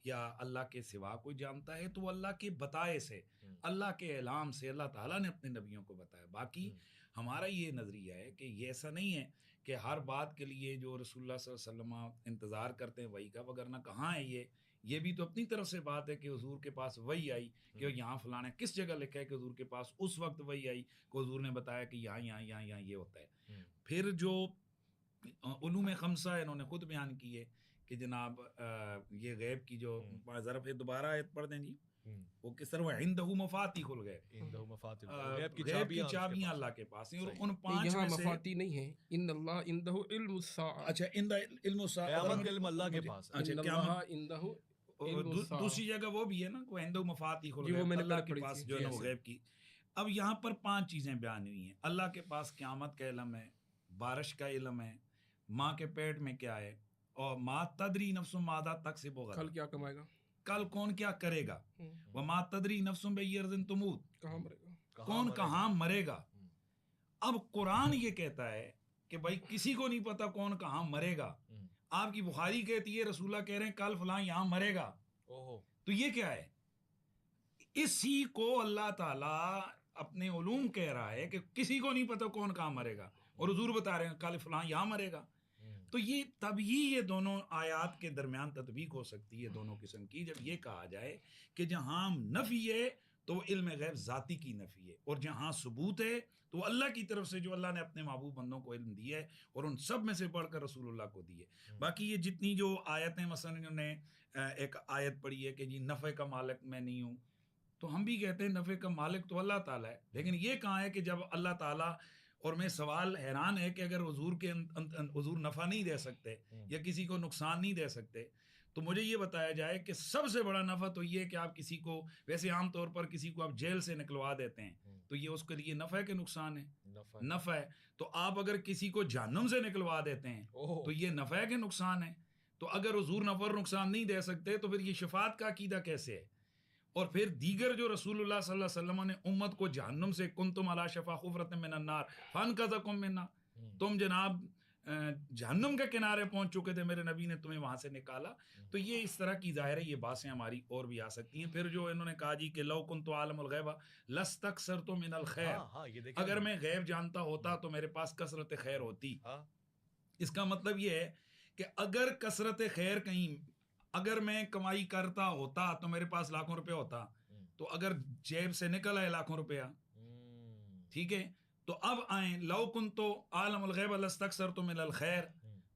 یا اللہ کے سوا کوئی جانتا ہے تو اللہ کے بتائے سے، اللہ کے اعلام سے اللہ تعالیٰ نے اپنے نبیوں کو بتایا. باقی ہمارا یہ نظریہ ہے کہ یہ ایسا نہیں ہے کہ ہر بات کے لیے جو رسول اللہ صلی اللہ علیہ وسلم انتظار کرتے ہیں وہی کا، وگرنہ کہاں ہے یہ بھی تو اپنی طرف سے بات ہے کہ حضور کے پاس وہی آئی کہ یہاں فلانا کس جگہ لکھا ہے کہ حضور کے پاس اس وقت وہی آئی کہ حضور نے بتایا کہ یہاں یہاں یہاں یہاں یہ ہوتا ہے. پھر جو علوم خمسہ انہوں نے خود بیان کیے کہ جناب یہ غیب کی جو ذرا پھر دوبارہ آیت پڑھ دیں جی، وہ کس طرح عندہ مفاتیح الغیب، غیب کی چابیاں اللہ کے پاس ہیں، اور ان پانچ
یہاں
میں سے
مفاتیح نہیں ہے، ان اللہ عندہ علم الساعہ.
اچھا عندہ علم الساعہ،
قیامت کا علم اللہ کے پاس ہے.
اچھا
ان اللہ
قیامت
عندہ علم الساعہ.
دوسری جگہ وہ بھی ہے نا کہ عندہ مفاتیح
جی، وہ
الغیب،
میں نے
اللہ
پڑھ
کے
پڑھی
پاس
تھی.
جو ہے نا وہ غیب کی. اب یہاں پر 5 چیزیں بیان ہوئی ہیں. اللہ کے پاس قیامت کا علم ہے، بارش کا علم ہے، ماں کے پیٹ میں کیا ہے، اور ما تدری نفس ماذا تکسب غدا،
کل کیا کمائے گا،
کل کون کیا کرے گا، وما تدری نفس بأی ارض تموت،
کہاں مرے گا،
کون کہاں مرے گا. اب قرآن یہ کہتا ہے کہ بھائی کسی کو نہیں پتا کون کہاں مرے گا. آپ کی بخاری کہتی ہے رسول اللہ کہہ رہے ہیں کل فلاں یہاں مرے گا. تو یہ کیا ہے؟ اسی کو اللہ تعالیٰ اپنے علوم کہہ رہا ہے کہ کسی کو نہیں پتا کون کہاں مرے گا، اور حضور بتا رہے ہیں کل فلاں یہاں مرے گا. تو یہ تب ہی یہ دونوں آیات کے درمیان تطبیق ہو سکتی ہے دونوں قسم کی، جب یہ کہا جائے کہ جہاں نفی ہے تو وہ علم غیب ذاتی کی نفی ہے، اور جہاں ثبوت ہے تو اللہ کی طرف سے جو اللہ نے اپنے محبوب بندوں کو علم دیا ہے، اور ان سب میں سے بڑھ کر رسول اللہ کو دی ہے. باقی یہ جتنی جو آیتیں، مثلا انہوں نے ایک آیت پڑھی ہے کہ جی نفع کا مالک میں نہیں ہوں، تو ہم بھی کہتے ہیں نفع کا مالک تو اللہ تعالیٰ ہے، لیکن یہ کہاں ہے کہ جب اللہ تعالیٰ، اور میں سوال حیران ہے کہ اگر حضور نفع نہیں دے سکتے یا کسی کو نقصان نہیں دے سکتے تو مجھے یہ بتایا جائے کہ سب سے بڑا نفع تو یہ کہ آپ کسی کو، ویسے عام طور پر کسی کو آپ جیل سے نکلوا دیتے ہیں تو یہ اس کے لیے نفع ہے کہ نقصان ہے؟ نفع ہے. تو آپ اگر کسی کو جہنم سے نکلوا دیتے ہیں تو یہ نفع ہے کہ نقصان ہے؟ تو اگر حضور نفع اور نقصان نہیں دے سکتے تو پھر یہ شفاعت کا عقیدہ کیسے ہے؟ اور پھر دیگر جو رسول اللہ صلی اللہ علیہ وسلم نے امت کو جہنم سے، کنتم علی شفا حفرۃ من النار فانقذکم منہا، تم جناب جہنم کے کنارے پہنچ چکے تھے، میرے نبی نے تمہیں وہاں سے نکالا. تو یہ اس طرح کی ظاہر ہے یہ باتیں ہماری اور بھی آ سکتی ہیں. پھر جو انہوں نے کہا جی کہ لو کنت عالم الغیب لاستکثرت من الخیر، اگر میں غیب جانتا ہوتا تو میرے پاس کثرت خیر ہوتی. اس کا مطلب یہ ہے کہ اگر کثرت خیر کہیں، اگر میں کمائی کرتا ہوتا تو میرے پاس لاکھوں روپے ہوتا، تو اگر جیب سے نکل آئے لاکھوں روپیہ، ٹھیک ہے. تو اب آئیں لو کنت عالم الغیب لاستکثرت من الخیر،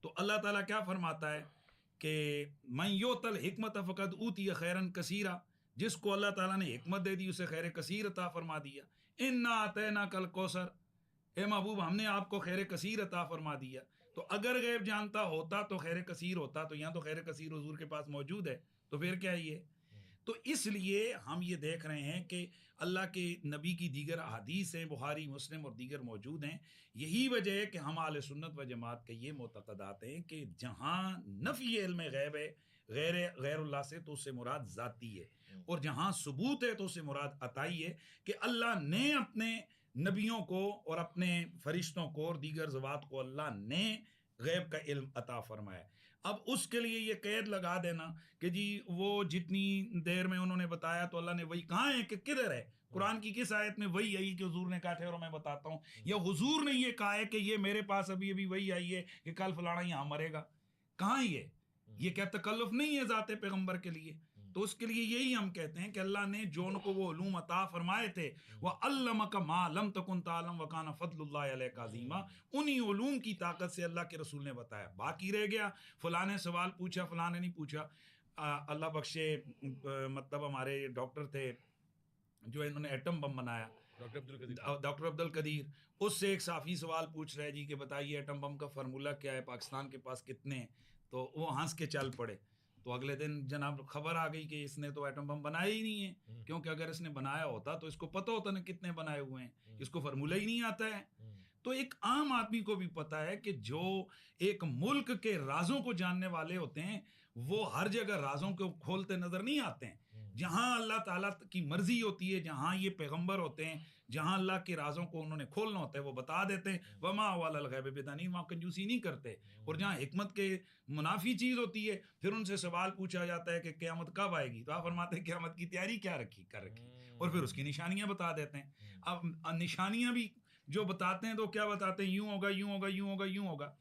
تو اللہ تعالیٰ کیا فرماتا ہے کہ من یؤت الحکمت فقد اوتی خیرا کثیرا، جس کو اللہ تعالیٰ نے حکمت دے دی اسے خیر کثیر عطا فرما دیا. انا اعطیناک الکوثر، اے محبوب ہم نے آپ کو خیر کثیر عطا فرما دیا. تو اگر غیب جانتا ہوتا تو خیر کثیر ہوتا، تو یہاں تو خیر کثیر حضور کے پاس موجود ہے، تو پھر کیا یہ؟ تو اس لیے ہم یہ دیکھ رہے ہیں کہ اللہ کے نبی کی دیگر احادیث ہیں، بخاری مسلم اور دیگر موجود ہیں. یہی وجہ ہے کہ ہم اہل سنت و جماعت کے یہ معتقدات ہیں کہ جہاں نفی علم غیب ہے غیر اللہ سے تو اس سے مراد ذاتی ہے، اور جہاں ثبوت ہے تو اس سے مراد عطائی ہے، کہ اللہ نے اپنے نبیوں کو اور اپنے فرشتوں کو اور دیگر ذوات کو اللہ نے غیب کا علم عطا فرمایا. اب اس کے لیے یہ قید لگا دینا کہ جی وہ جتنی دیر میں انہوں نے بتایا تو اللہ نے وہی کہاں ہے کہ کدھر ہے؟ قرآن کی کس آیت میں وہی آئی کہ حضور نے کہا ٹھہرو میں بتاتا ہوں؟ یا حضور نے یہ کہا ہے کہ یہ میرے پاس ابھی ابھی وہی آئی ہے کہ کل فلانا یہاں مرے گا؟ کہاں یہ کیا تکلف نہیں ہے ذات پیغمبر کے لیے؟ تو اس کے لیے یہی ہم کہتے ہیں کہ اللہ نے جو ان کو وہ علوم عطا فرمائے تھے وَعَلَّمَكَ مَا لَمْ تَكُنْ تَعْلَمْ وَكَانَ فَضْلُ اللَّهِ عَلَيْكَ عَظِيمًا، انہی علوم کی طاقت سے اللہ کے رسول نے بتایا. باقی رہ گیا فلاں نے سوال پوچھا فلاں نے نہیں پوچھا. اللہ بخشے مطلب ہمارے ڈاکٹر تھے جو انہوں نے ایٹم بم بنایا، ڈاکٹر عبد القدیر، اس سے ایک صحافی سوال پوچھ رہا ہے جی کہ بتائیے ایٹم بم کا فارمولہ کیا ہے، پاکستان کے پاس کتنے ہیں؟ تو وہ ہنس کے چل پڑے. تو اگلے دن جناب خبر آ گئی کہ اس نے تو ایٹم بم بنایا ہی نہیں ہے، کیونکہ اگر اس نے بنایا ہوتا تو اس کو پتہ ہوتا نا کتنے بنائے ہوئے ہیں، اس کو فارمولہ ہی نہیں آتا ہے. تو ایک عام آدمی کو بھی پتا ہے کہ جو ایک ملک کے رازوں کو جاننے والے ہوتے ہیں وہ ہر جگہ رازوں کو کھولتے نظر نہیں آتے ہیں. جہاں اللہ تعالیٰ کی مرضی ہوتی ہے، جہاں یہ پیغمبر ہوتے ہیں، جہاں اللہ کے رازوں کو انہوں نے کھولنا ہوتا ہے وہ بتا دیتے ہیں. وما علی الغیب بضنین، وہاں کنجوسی نہیں کرتے. اور جہاں حکمت کے منافی چیز ہوتی ہے پھر ان سے سوال پوچھا جاتا ہے کہ قیامت کب آئے گی، تو آپ فرماتے ہیں قیامت کی تیاری کیا کر رکھی، اور پھر اس کی نشانیاں بتا دیتے ہیں. اب نشانیاں بھی جو بتاتے ہیں تو کیا بتاتے ہیں؟ یوں ہوگا یوں ہوگا یوں ہوگا یوں ہوگا.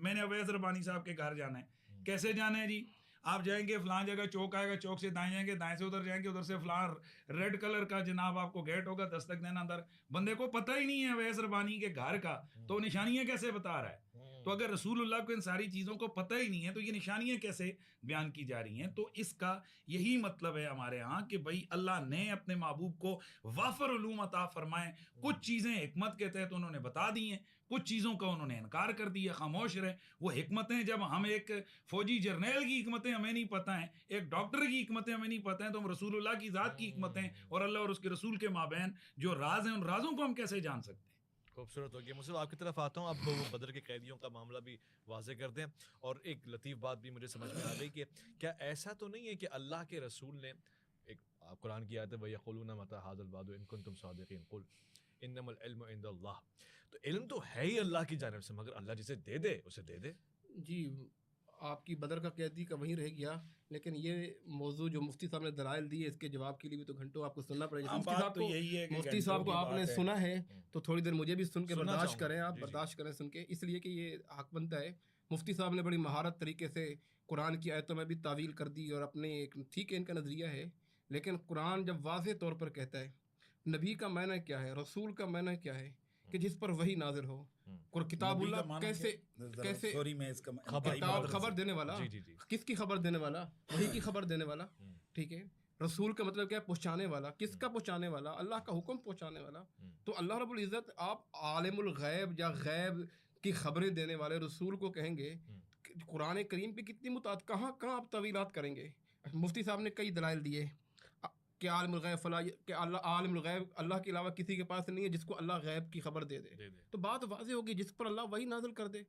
میں نے اویس ربانی صاحب کے گھر جانا ہے. کیسے جانا ہے جی؟ آپ جائیں گے فلاں جگہ چوک آئے گا، چوک سے دائیں جائیں گے، دائیں سے ادھر جائیں گے، ادھر سے فلاں ریڈ کلر کا جناب آپ کو گیٹ ہوگا، دستک دینا اندر. بندے کو پتہ ہی نہیں ہے اویس ربانی کے گھر کا، تو نشانیاں کیسے بتا رہا ہے؟ تو اگر رسول اللہ کو ان ساری چیزوں کو پتہ ہی نہیں ہے تو یہ نشانیاں کیسے بیان کی جا رہی ہیں؟ تو اس کا یہی مطلب ہے ہمارے ہاں کہ بھائی اللہ نے اپنے محبوب کو وافر علوم عطا فرمائے. کچھ چیزیں حکمت کے تحت انہوں نے بتا دی ہیں، کچھ چیزوں کا انہوں نے انکار کر دیا، خاموش رہے. وہ حکمتیں جب ہم ایک فوجی جرنیل کی حکمتیں ہمیں نہیں پتہ ہیں، ایک ڈاکٹر کی حکمتیں ہمیں نہیں پتہ ہیں، تو ہم رسول اللہ کی ذات کی حکمتیں اور اللہ اور اس کے رسول کے مابین جو راز ہیں ان رازوں کو ہم کیسے جان سکتے ہیں؟
خوبصورت ہو گیا. مصعب آپ کی طرف آتا ہوں. اب وہ بدر کے قیدیوں کا معاملہ بھی واضح کر دیں، اور ایک لطیف بات بھی مجھے سمجھ میں آ گئی کہ کیا ایسا تو نہیں ہے کہ اللہ کے رسول نے ایک قرآن کی آیت ہے وَيَقُولُونَ مَتَىٰ هَٰذَا الْوَعْدُ إِن كُنتُمْ صَادِقِينَ قُلْ إِنَّمَا الْعِلْمُ عِندَ اللَّهِ. تو علم تو ہے ہی اللہ کی جانب سے، مگر اللہ جسے دے دے اسے دے دے.
جی آپ کی بدر کا قیدی کا وہیں رہ گیا، لیکن یہ موضوع جو مفتی صاحب نے دلائل دی ہے اس کے جواب کے لیے بھی تو گھنٹوں آپ کو سننا پڑے گا. مفتی صاحب کو آپ نے سنا ہے تو تھوڑی دیر مجھے بھی سن کے برداشت کریں، آپ برداشت کریں سن کے، اس لیے کہ یہ حق بنتا ہے. مفتی صاحب نے بڑی مہارت طریقے سے قرآن کی آیتوں میں بھی تعویل کر دی، اور اپنے ایک ٹھیک ہے ان کا نظریہ ہے، لیکن قرآن جب واضح طور پر کہتا ہے نبی کا معنی کیا ہے، رسول کا معنی کیا ہے، کہ جس پر وحی نازل ہو. کتاب اللہ کیسے
سوری میں اس کا
خبر دینے والا، کس کی خبر دینے والا؟ وحی کی خبر دینے والا. ٹھیک ہے. رسول کا مطلب کیا ہے؟ پہنچانے والا. کس کا پہنچانے والا؟ اللہ کا حکم پہنچانے والا. تو اللہ رب العزت آپ عالم الغیب یا غیب کی خبریں دینے والے رسول کو کہیں گے. قرآن کریم پہ کتنی کہاں آپ طویلات کریں گے؟ مفتی صاحب نے کئی دلائل دیے کہ عالم الغیب فلاں، کہ اللہ عالم الغیب اللہ کے علاوہ کسی کے پاس نہیں ہے جس کو اللہ غیب کی خبر دے دے. تو بات واضح ہوگی جس پر اللہ وہی نازل کر دے.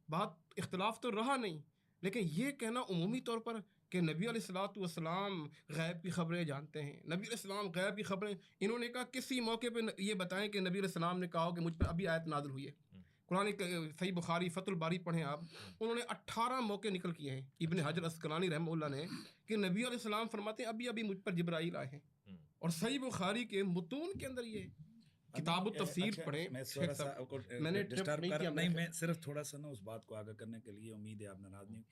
بات اختلاف تو رہا نہیں، لیکن یہ کہنا عمومی طور پر کہ نبی علیہ الصلوۃ والسلام غیب کی خبریں جانتے ہیں، نبی علیہ السلام غیب کی خبریں، انہوں نے کہا کسی موقع پہ یہ بتائیں کہ نبی علیہ السلام نے کہا ہو کہ مجھ پہ ابھی آیت نازل ہوئی ہے. قرآن صحیح بخاری فتح الباری پڑھیں آپ، انہوں نے 18 موقع نکل کیے ہیں ابن حجر اسقلانی رحمہ اللہ نے کہ نبی علیہ السلام فرماتے ہیں ابھی مجھ پر جبرائیل آئے ہیں. اور صحیح بخاری کے متون کے اندر یہ کتاب التفسیر پڑھیں.
میں صرف تھوڑا سا نا اس بات کو آگاہ کرنے کے لیے، امید ہے آپ ناراض نہیں،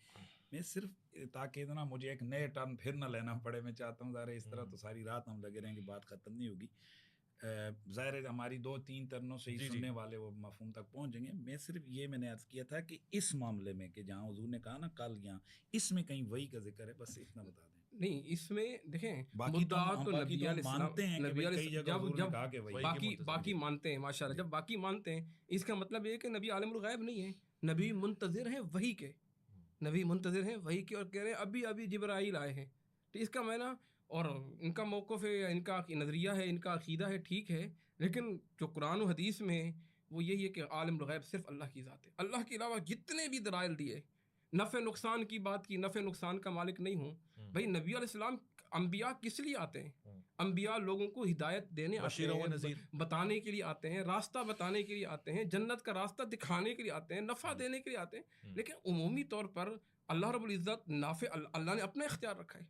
میں صرف تاکہ نا مجھے ایک نئے ٹرن پھر نہ لینا پڑے، میں چاہتا ہوں ظاہر اس طرح تو ساری رات ہم لگے رہیں گے، بات ختم نہیں ہوگی. ظاہر ہے ہماری 2-3 ٹرنوں سے ہی سننے والے وہ مفہوم تک پہنچ جائیں گے. میں صرف یہ میں نے عرض کیا تھا کہ اس معاملے میں کہ جہاں حضور نے کہا نا کل یہاں، اس میں کہیں وہی کا ذکر ہے، بس اتنا بتا دیں.
نہیں اس میں دیکھیں
باقی تو
نبی علیہ
مانتے ہیں کہ کئی جگہ حضور نے کہا کہ وہی،
باقی مانتے ہیں ماشاء اللہ. جب باقی مانتے ہیں اس کا مطلب یہ کہ نبی عالم الغیب نہیں ہے، نبی منتظر ہیں وحی کے، نبی منتظر ہیں وحی کے، اور کہہ رہے ہیں ابھی جبرائیل آئے ہیں. تو اس کا معنی اور ان کا موقف ہے، ان کا نظریہ ہے، ان کا عقیدہ ہے، ٹھیک ہے، لیکن جو قرآن و حدیث میں ہے وہ یہی ہے کہ عالم الغیب صرف اللہ کی ذات ہے. اللہ کے علاوہ جتنے بھی دلائل دیے، نفع نقصان کی بات کی، نفع نقصان کا مالک نہیں ہوں. بھائی نبی علیہ السلام انبیاء کس لیے آتے ہیں؟ انبیاء لوگوں کو ہدایت دینے آتے
بشیر و
ہیں،
نذیر۔
بتانے کے لیے آتے ہیں، راستہ بتانے کے لیے آتے ہیں، جنت کا راستہ دکھانے کے لیے آتے ہیں، نفع دینے کے لیے آتے ہیں، لیکن عمومی طور پر اللہ رب العزت نافع اللہ نے اپنا اختیار رکھا ہے۔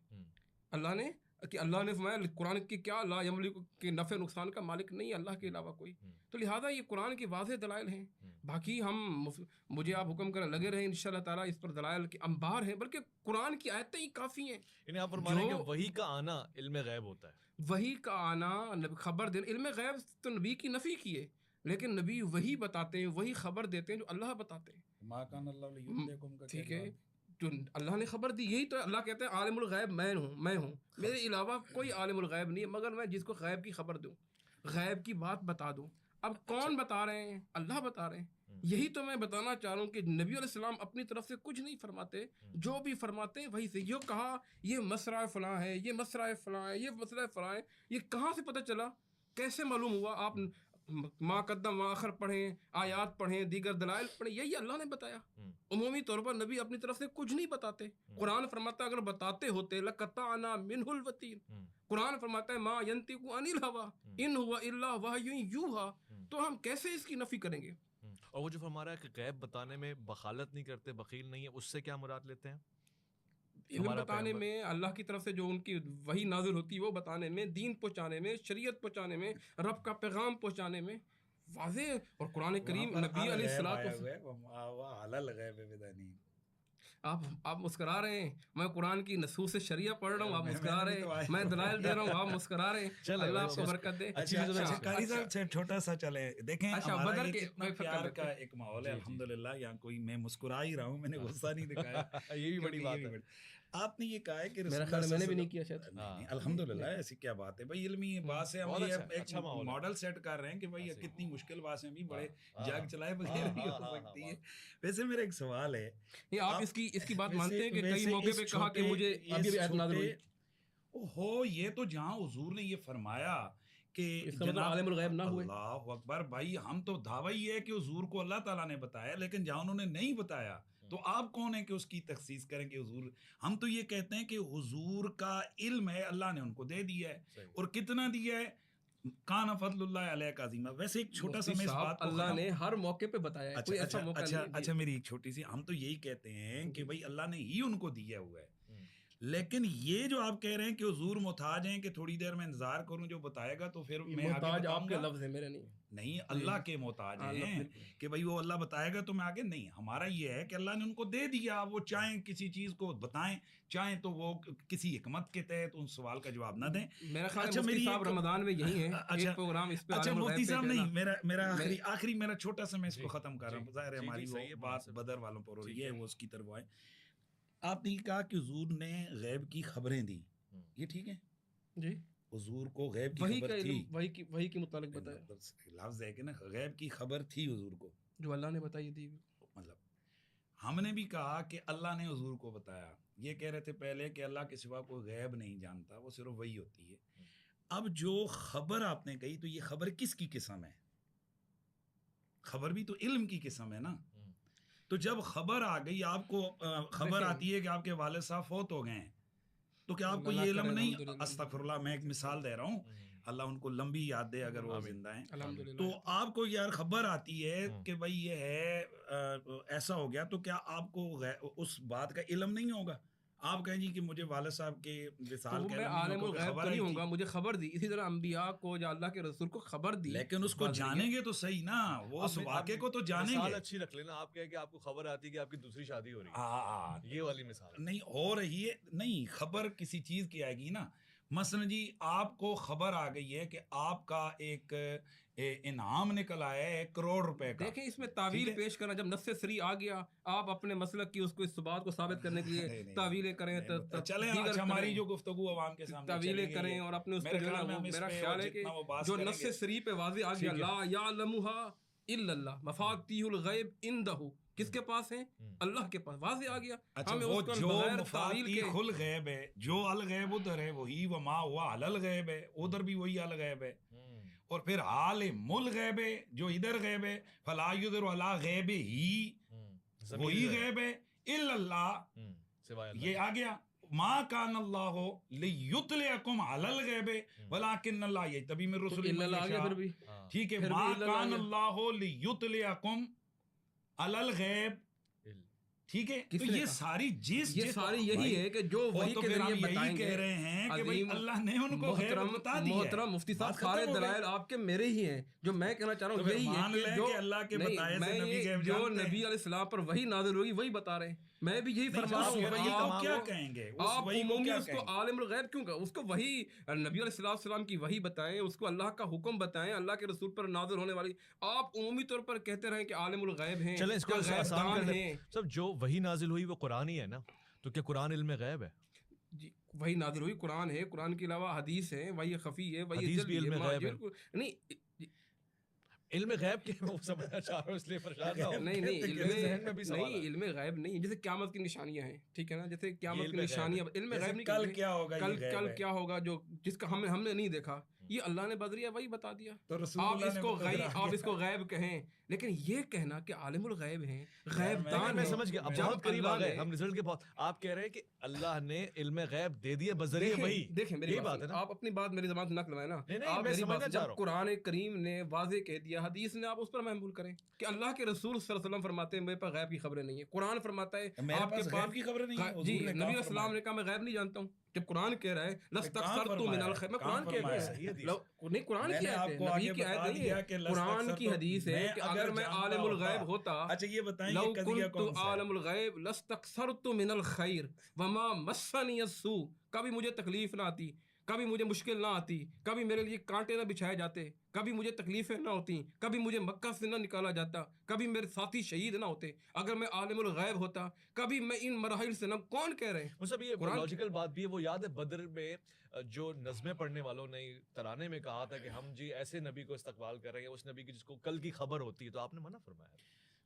اللہ نے فرمایا قرآن کی کیا لا یملک کے نفع نقصان کا مالک نہیں ہے اللہ کے علاوہ کوئی، تو لہٰذا یہ قرآن کے واضح دلائل ہیں۔ باقی ہم مجھے آپ حکم کرنے لگے رہیں انشاءاللہ تعالیٰ، اس پر دلائل کے انبار ہیں، بلکہ قرآن کی آیتیں ہی کافی ہیں۔
یعنی آپ فرما رہے ہیں کہ وحی کا آنا علم غیب ہوتا ہے،
وحی کا آنا خبر دینا، علم غیب تو نبی کی نفی کی ہے، لیکن نبی وہی بتاتے ہیں، وہی خبر دیتے ہیں جو اللہ بتاتے ہیں۔
ما کان اللہ لیطلعکم کا
ٹھیک ہے، جو اللہ نے خبر دی، یہی تو اللہ کہتے ہیں عالم الغیب میں ہوں، میرے علاوہ کوئی عالم الغیب نہیں ہے مگر میں جس کو غیب کی خبر دوں، غیب کی بات بتا دوں۔ اب کون بتا رہے ہیں؟ اللہ بتا رہے ہیں۔ یہی تو میں بتانا چاہ رہا ہوں کہ نبی علیہ السلام اپنی طرف سے کچھ نہیں فرماتے، جو بھی فرماتے ہیں وہی سے۔ یہ کہا یہ مسئلہ فلاں ہے، یہ مسئلہ فلاں ہے، یہ مسئلہ فلاں ہے، یہ کہاں سے پتہ چلا، کیسے معلوم ہوا؟ آپ ما قدم ما آخر پڑھیں، آیات پڑھیں، دیگر دلائل پڑھیں، یہی اللہ نے بتایا۔ عمومی طور پر نبی اپنی طرف سے کچھ نہیں بتاتے۔ قرآن فرماتا ہے اگر بتاتے ہوتے لقطعنا منہ الوتین، قرآن فرماتا ہے ما ینطق عن الہوی ان هو الا وحی یوحی، تو ہم کیسے اس کی نفی کریں گے؟
اور وہ جو فرما رہا ہے کہ غیب بتانے میں بخالت نہیں کرتے، بخیل نہیں ہے، اس سے کیا مراد لیتے ہیں؟
علم بتانے میں، اللہ کی طرف سے جو ان کی وحی نازل ہوتی ہے وہ بتانے میں، دین پہنچانے میں، شریعت پہنچانے میں، رب کا پیغام پہنچانے میں واضح۔ اور قرآن کریم نبی علیہ السلام، آپ مسکرا رہے ہیں، میں قرآن کی نصوص شریعہ پڑھ رہا ہوں، آپ مسکرا رہے ہیں، میں دلائل دے رہا ہوں، آپ مسکرا رہے ہیں، اللہ آپ کو برکت دے۔
اچھا قاری صاحب چھوٹا سا چلے دیکھیں، ہمارا
بدر
یہ
کے
کتنا پیار کا ایک ماحول ہے الحمدللہ، یہاں کوئی میں مسکرا ہی رہا ہوں، میں نے غصہ نہیں دکھایا،
یہ بھی بڑی بات ہے۔
آپ نے یہ کہا ہے کہ
میرا خیال میں نے بھی نہیں کیا شاید۔
نہیں الحمدللہ، ایسی کیا بات ہے بھائی، علمی بات سے ہم یہ ایک ماڈل سیٹ کر رہے ہیں کہ بھائی کتنی مشکل بات سے بھی بڑے جاگ چلائے بغیر بھی ہو سکتی ہے۔ ویسے میرا ایک سوال ہے،
آپ اس کی بات مانتے ہیں کہ کئی موقع پہ کہا کہ مجھے ابھی آیت نازل ہوئی؟
اوہو، یہ تو جہاں حضور نے یہ فرمایا کہ
اس کا مطلب عالم الغیب نہ ہوئے۔
اللہ اکبر، بھائی ہم تو دعویٰ یہ ہے کہ حضور کو اللہ تعالیٰ نے بتایا، لیکن جہاں انہوں نے نہیں بتایا تو آپ کون ہیں کہ اس کی تخصیص کریں کہ حضور؟ ہم تو یہ کہتے ہیں کہ حضور کا علم ہے، اللہ نے ان کو دے دیا ہے، اور کتنا دیا ہے، کان فضل اللہ علیہ کا عظیمہ۔ ویسے ایک چھوٹا سا میں اس بات کو
اللہ نے ہر موقع پہ بتایا ہے، کوئی ایسا موقع نہیں ہے۔
اچھا میری ایک چھوٹی سی، ہم تو یہی کہتے ہیں کہ بھائی اللہ نے ہی ان کو دیا ہوا ہے، لیکن یہ جو آپ کہہ رہے ہیں کہ حضور محتاج ہیں کہ تھوڑی دیر میں انتظار کروں جو بتائے گا تو پھر میں آگے
محتاج
بتاؤں
آپ کے
گا،
لفظ ہے، میرے نہیں۔
نہیں اللہ کے محتاج ہیں کہ بھائی وہ اللہ بتائے گا تو میں آگے نہیں۔ ہمارا یہ ہے کہ اللہ نے ان کو دے دیا، وہ چاہیں کسی چیز کو بتائیں، چاہیں تو وہ کسی حکمت کے تحت ان سوال کا جواب نہ دیں۔
میرا خیال ہے مفتی صاحب رمضان میں یہی ہے ایک پروگرام اس پہ۔
اچھا مفتی صاحب نہیں، میرا آخری میرا چھوٹا سا میں اس کو ختم کر رہا ہوں، ظاہر ہے ہماری وہ بات بدر والوں پر ہو رہی ہے، وہ اس کی طرف آئے۔ آپ نے کہا کہ حضور نے غیب کی خبریں دی، یہ ٹھیک ہے
جی،
حضور کو غیب کی
وہی
خبر
کا
تھی،
علم وہی کے متعلق بتایا،
لفظ ہے کہ نا غیب کی خبر تھی حضور کو،
جو اللہ نے بتائی دی۔
مطلب ہم نے بھی کہا کہ اللہ نے حضور کو بتایا، یہ کہہ رہے تھے پہلے کہ اللہ کے سوا کوئی غیب نہیں جانتا، وہ صرف وہی ہوتی ہے۔ اب جو خبر آپ نے کہی تو یہ خبر کس کی قسم ہے؟ خبر بھی تو علم کی قسم ہے نا۔ تو جب خبر آ گئی، آپ کو خبر آتی ہے کہ آپ کے والد صاحب فوت ہو گئے ہیں، تو کیا آپ کو یہ علم نہیں؟ استغفر اللہ، میں ایک مثال دے رہا ہوں، اللہ ان کو لمبی یاد دے اگر وہ زندہ ہیں۔ تو آپ کو یار خبر آتی ہے کہ بھائی یہ ہے ایسا ہو گیا، تو کیا آپ کو اس بات کا علم نہیں ہوگا؟ آپ کہیں جی کہ مجھے والد صاحب کے وصال کا
میں عالم الغیب تو نہیں ہوں گا، مجھے خبر دی، اسی طرح انبیاء کو یا اللہ کے رسول کو خبر دی،
لیکن اس کو جانیں گے تو صحیح نا، وہ اس واقعے کو تو جانیں گے۔
مثال اچھی رکھ لینا، آپ کہیں کہ آپ کو خبر آتی ہے کہ آپ کی دوسری شادی ہو رہی ہے، یہ والی مثال
نہیں ہو رہی ہے، نہیں خبر کسی چیز کی آئے گی نا، مثلا جی آپ کو خبر آ گئی ہے کہ آپ کا ایک انعام نکل آیا ہے 1 کروڑ روپے کا۔
دیکھیں اس میں تعویل پیش کرنا، جب نص سری آ گیا، آپ اپنے مسلک کی اس بات کو ثابت کرنے کے لیے تعویلیں کریں،
چلیں ہماری جو گفتگو عوام کے سامنے
تعویلیں کریں، اور اپنے اس پہ میرا خیال ہے کہ جو نص سری پہ واضح آ گیا، لا یعلمها الا اللہ، مفاتیح الغیب عندہ، کس کے پاس ہیں؟ اللہ کے پاس، واضح آ گیا۔
اچھا وہ جو مفاتیح الغیب ہے، جو الغیب ادھر ہے وہی وما ہوا علی الغیب ہے، ادھر بھی وہی الغیب ہے، اور پھر عالم الغیب ہے جو ادھر غیب ہے، فلا یظہر علی غیبہ ہی، وہی غیب ہے الا اللہ، یہ آ گیا۔ ما کان اللہ لیطلعکم علی الغیب ولکن اللہ یجتبی من رسلہ من
اللہ آگے
یشاء.
پھر بھی
ٹھیک ہے,
پھر بھی
ما
اللہ
کان
آگے.
اللہ لیطلعکم علی الغیب. ٹھیک ہے,
کس
تو
نے
یہ
کہا؟
ساری
یہ ساری یہی ہے کہ جو وہی
تو
کے
پھر ہم
ذریعے
یہی
بتائیں
کہہ
گے.
رہے ہیں کہ بھئی
عظیم
اللہ نے ان کو غیب بتا دی ہے.
محترم مفتی صاحب
بات
سارے
ختم ہو گئی.
دلائل آپ کے میرے ہی ہیں. جو میں کہنا چاہ رہا
تو
ہوں
پھر
یہی ہے
مان
کہ
لیں
جو
کہ اللہ کے
نہیں،
بتائے سے
میں
نبی
یہ
غیب
جو
جانتے ہیں.
نبی علیہ السلام پر وہی نازل ہوگی وہی بتا رہے ہیں. میں بھی یہی
نہیں,
فرما رہا
اس
ہوں.
وحی کو
تمام
کیا
وہ-
کہیں گے, اس
آپ
وحی کو
عمومی
کیا
اس کو
کہیں گے؟
عالم الغیب کیوں کہا؟ اس کو وہی نبی علیہ السلام کی وحی بتائیں, اس کو اللہ کا حکم بتائیں, اللہ کے رسول پر نازل ہونے والی. آپ عمومی طور پر کہتے رہیں کہ عالم الغیب ہیں,
چلیں اس کو
یا غیب
آسان
دان
کر دیں.
ہیں.
سب جو وہی نازل ہوئی وہ قرآن ہی ہے نا, تو کیا قرآن علم غیب ہے؟
جی وہی نازل ہوئی قرآن ہے, قرآن کے علاوہ حدیث ہے, وہی خفی ہے, وہی
حدیث بھی
جلی
علم
ہے,
غیب ہے.
نہیں
علم غیب کے وہ سمجھنا چاہ رہا ہوں, اس لیے پریشان نہ ہو.
نہیں نہیں
میرے ذہن میں بھی سوال
نہیں
ہے.
علم غیب نہیں. جیسے قیامت کی نشانیاں ہیں, ٹھیک ہے نا, جیسے قیامت
علم
کی
غیب
نشانیاں علم
جیسے
غیب نہیں
کل
کہتے.
کیا ہوگا,
کل
یہ غیب
کل
ہے.
کیا ہوگا جو جس کا ہم نے نہیں دیکھا, یہ اللہ نے بدریہ وہی بتا دیا.
تو رسول
آپ
اللہ
اس
نے
کو
بتا دیا.
آپ اس کو غیب کہیں, لیکن یہ کہنا کہ عالم الغیب ہیں, غیب
میں-
دان
میں
ہیں.
سمجھ گیا, اب
جب
بہت قریب آ
اللہ
گئے
نے-
ہم رزلٹ کے. بہت آپ کہہ رہے ہیں کہ اللہ نے علم غیب دے دیے بذریعہ وہی.
دیکھیں میری
یہی
بات
بات ہے
ہے
نا.
آپ اپنی بات میری زبان سے نقل ہے نا.
نہیں نہیں,
آپ
میں
میری
سمجھنا
بات
چاہ
جب
رہا ہوں.
قرآن کریم نے واضح کہہ دیا, حدیث نے آپ اس پر محمول کریں کہ اللہ کے رسول صلی اللہ علیہ وسلم فرماتے ہیں میرے پاس غیب کی خبریں نہیں ہیں. قرآن فرماتا ہے
میرے
آپ کے
پاس غیب کی خبریں نہیں ہیں.
جی
حضور نے
نبی
کہاں
علیہ السلام
فرمایا؟
نے کہا میں غیب نہیں جانتا ہوں. جب قرآن کہہ رہا ہے
کہاں
لستکثرت من
فرمایا ہے؟
الخیر, میں
کہاں
قرآن کہہ
فرمایا
رہا
ہے؟
صحیح حدیث.
ہوں نہیں قرآن
میں
کی
نے
آیت
آپ
ہے,
کو
نبی
آگے
کی آیت
بتا
نہیں
دیا
ہے.
کہ
قرآن کی حدیث ہے کہ اگر میں عالم الغیب ہوتا,
اچھا یہ بتائیں
لو
یہ قضیہ
کنت
کون سا ہے؟
عالم الغیب لستکثرت من الخیر وما مسنی السوء, کبھی مجھے تکلیف نہ آتی, کبھی مجھے مشکل نہ آتی, کبھی میرے لیے کانٹے نہ بچھائے جاتے, کبھی مجھے تکلیفیں نہ ہوتی, کبھی مجھے مکہ سے نہ نکالا جاتا, کبھی میرے ساتھی شہید نہ ہوتے. اگر میں عالم الغیب ہوتا کبھی میں ان مراحل سے نہ. کون کہہ رہے ہیں؟
مصعب یہ
قرآن
لاجیکل بات بھی ہے. وہ یاد ہے بدر میں جو نظمیں پڑھنے والوں نے ترانے میں کہا تھا کہ ہم جی ایسے نبی کو استقبال کر رہے ہیں, اس نبی کی جس کو کل کی خبر ہوتی ہے, تو آپ نے منع فرمایا.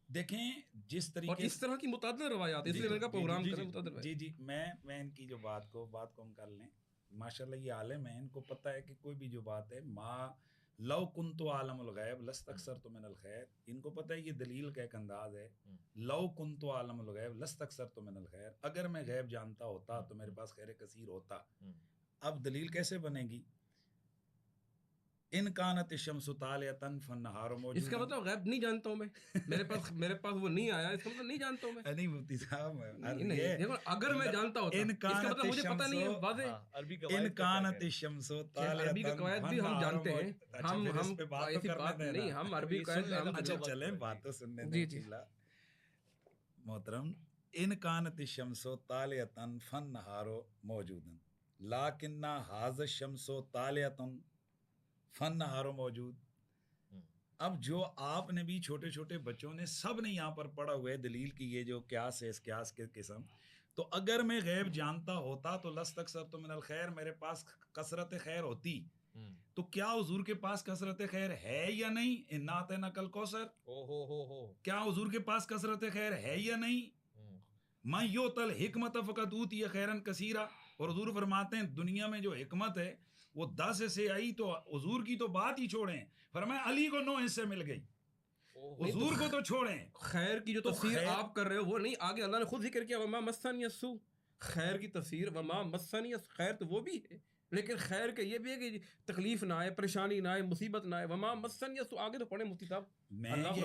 دیکھیں جس
اور
طریقے
اس طرح کی متعدد روایات, اس لیے میں نے کہا پروگرام کریں متعدد روایات.
جی میں ان کی جو بات کو ہم کر لیں. ماشاءاللہ یہ عالم ہیں, ان کو پتہ ہے کہ کوئی بھی جو بات ہے ما لو کنت عالم الغیب لستکثرت من الخیر, ان کو پتہ ہے یہ دلیل کا ایک انداز ہے. لو کنت عالم الغیب لستکثرت من الخیر, اگر میں غیب جانتا ہوتا تو میرے پاس خیر کثیر ہوتا. اب دلیل کیسے بنے گی؟ ان کانت الشمس طالعۃ فالنہار موجود.
اس کا مطلب غیب نہیں جانتا ہوں میں, میرے پاس وہ نہیں آیا, اس کا مطلب نہیں جانتا ہوں میں.
نہیں مفتی صاحب,
نہیں دیکھو اگر میں جانتا ہوتا, اس کا مطلب مجھے پتہ نہیں ہے واضح.
عربی
ان کانت الشمس طالعۃ,
عربی کے قواعد بھی ہم جانتے ہیں. ہم ایسی بات نہیں, ہم عربی قواعد ہم
اچھا چلیں بات تو سننے
جی
دیں. محترم, ان کانت الشمس طالعۃ فالنہار موجود لکن ھذا الشمس طالعۃ فالنہار موجود. اب جو آپ نے بھی چھوٹے چھوٹے بچوں نے سب نے یہاں پر پڑھا ہوا ہے دلیل کی یہ جو قیاس ہے, اس قیاس کے قسم. تو اگر میں غیب جانتا ہوتا تو لستکثرت من الخیر, میرے پاس کثرت خیر ہوتی. تو کیا حضور کے پاس کثرت خیر ہے یا نہیں؟ انا اعطیناک الکوثر, کیا حضور کے پاس کثرت خیر ہے یا نہیں؟ من یؤتی الحکمت فقد اوتی خیرا کثیرا. اور حضور فرماتے ہیں دنیا میں جو حکمت ہے وہ 10 سے آئی, تو حضور کی تو بات ہی چھوڑیں, فرمایا علی کو 9 حصے مل گئی, حضور کو تو چھوڑیں.
خیر کی جو تفسیر آپ کر رہے ہو وہ نہیں, آگے اللہ نے خود ذکر کیا وما مسنی السوء. خیر کی تفسیر وما مسنی, خیر تو وہ بھی ہے, لیکن خیر کے یہ بھی ہے کہ تکلیف نہ آئے, پریشانی نہ آئے, مصیبت نہ آئے. وما مسنی السوء آگے تو پڑھیں مفتی صاحب,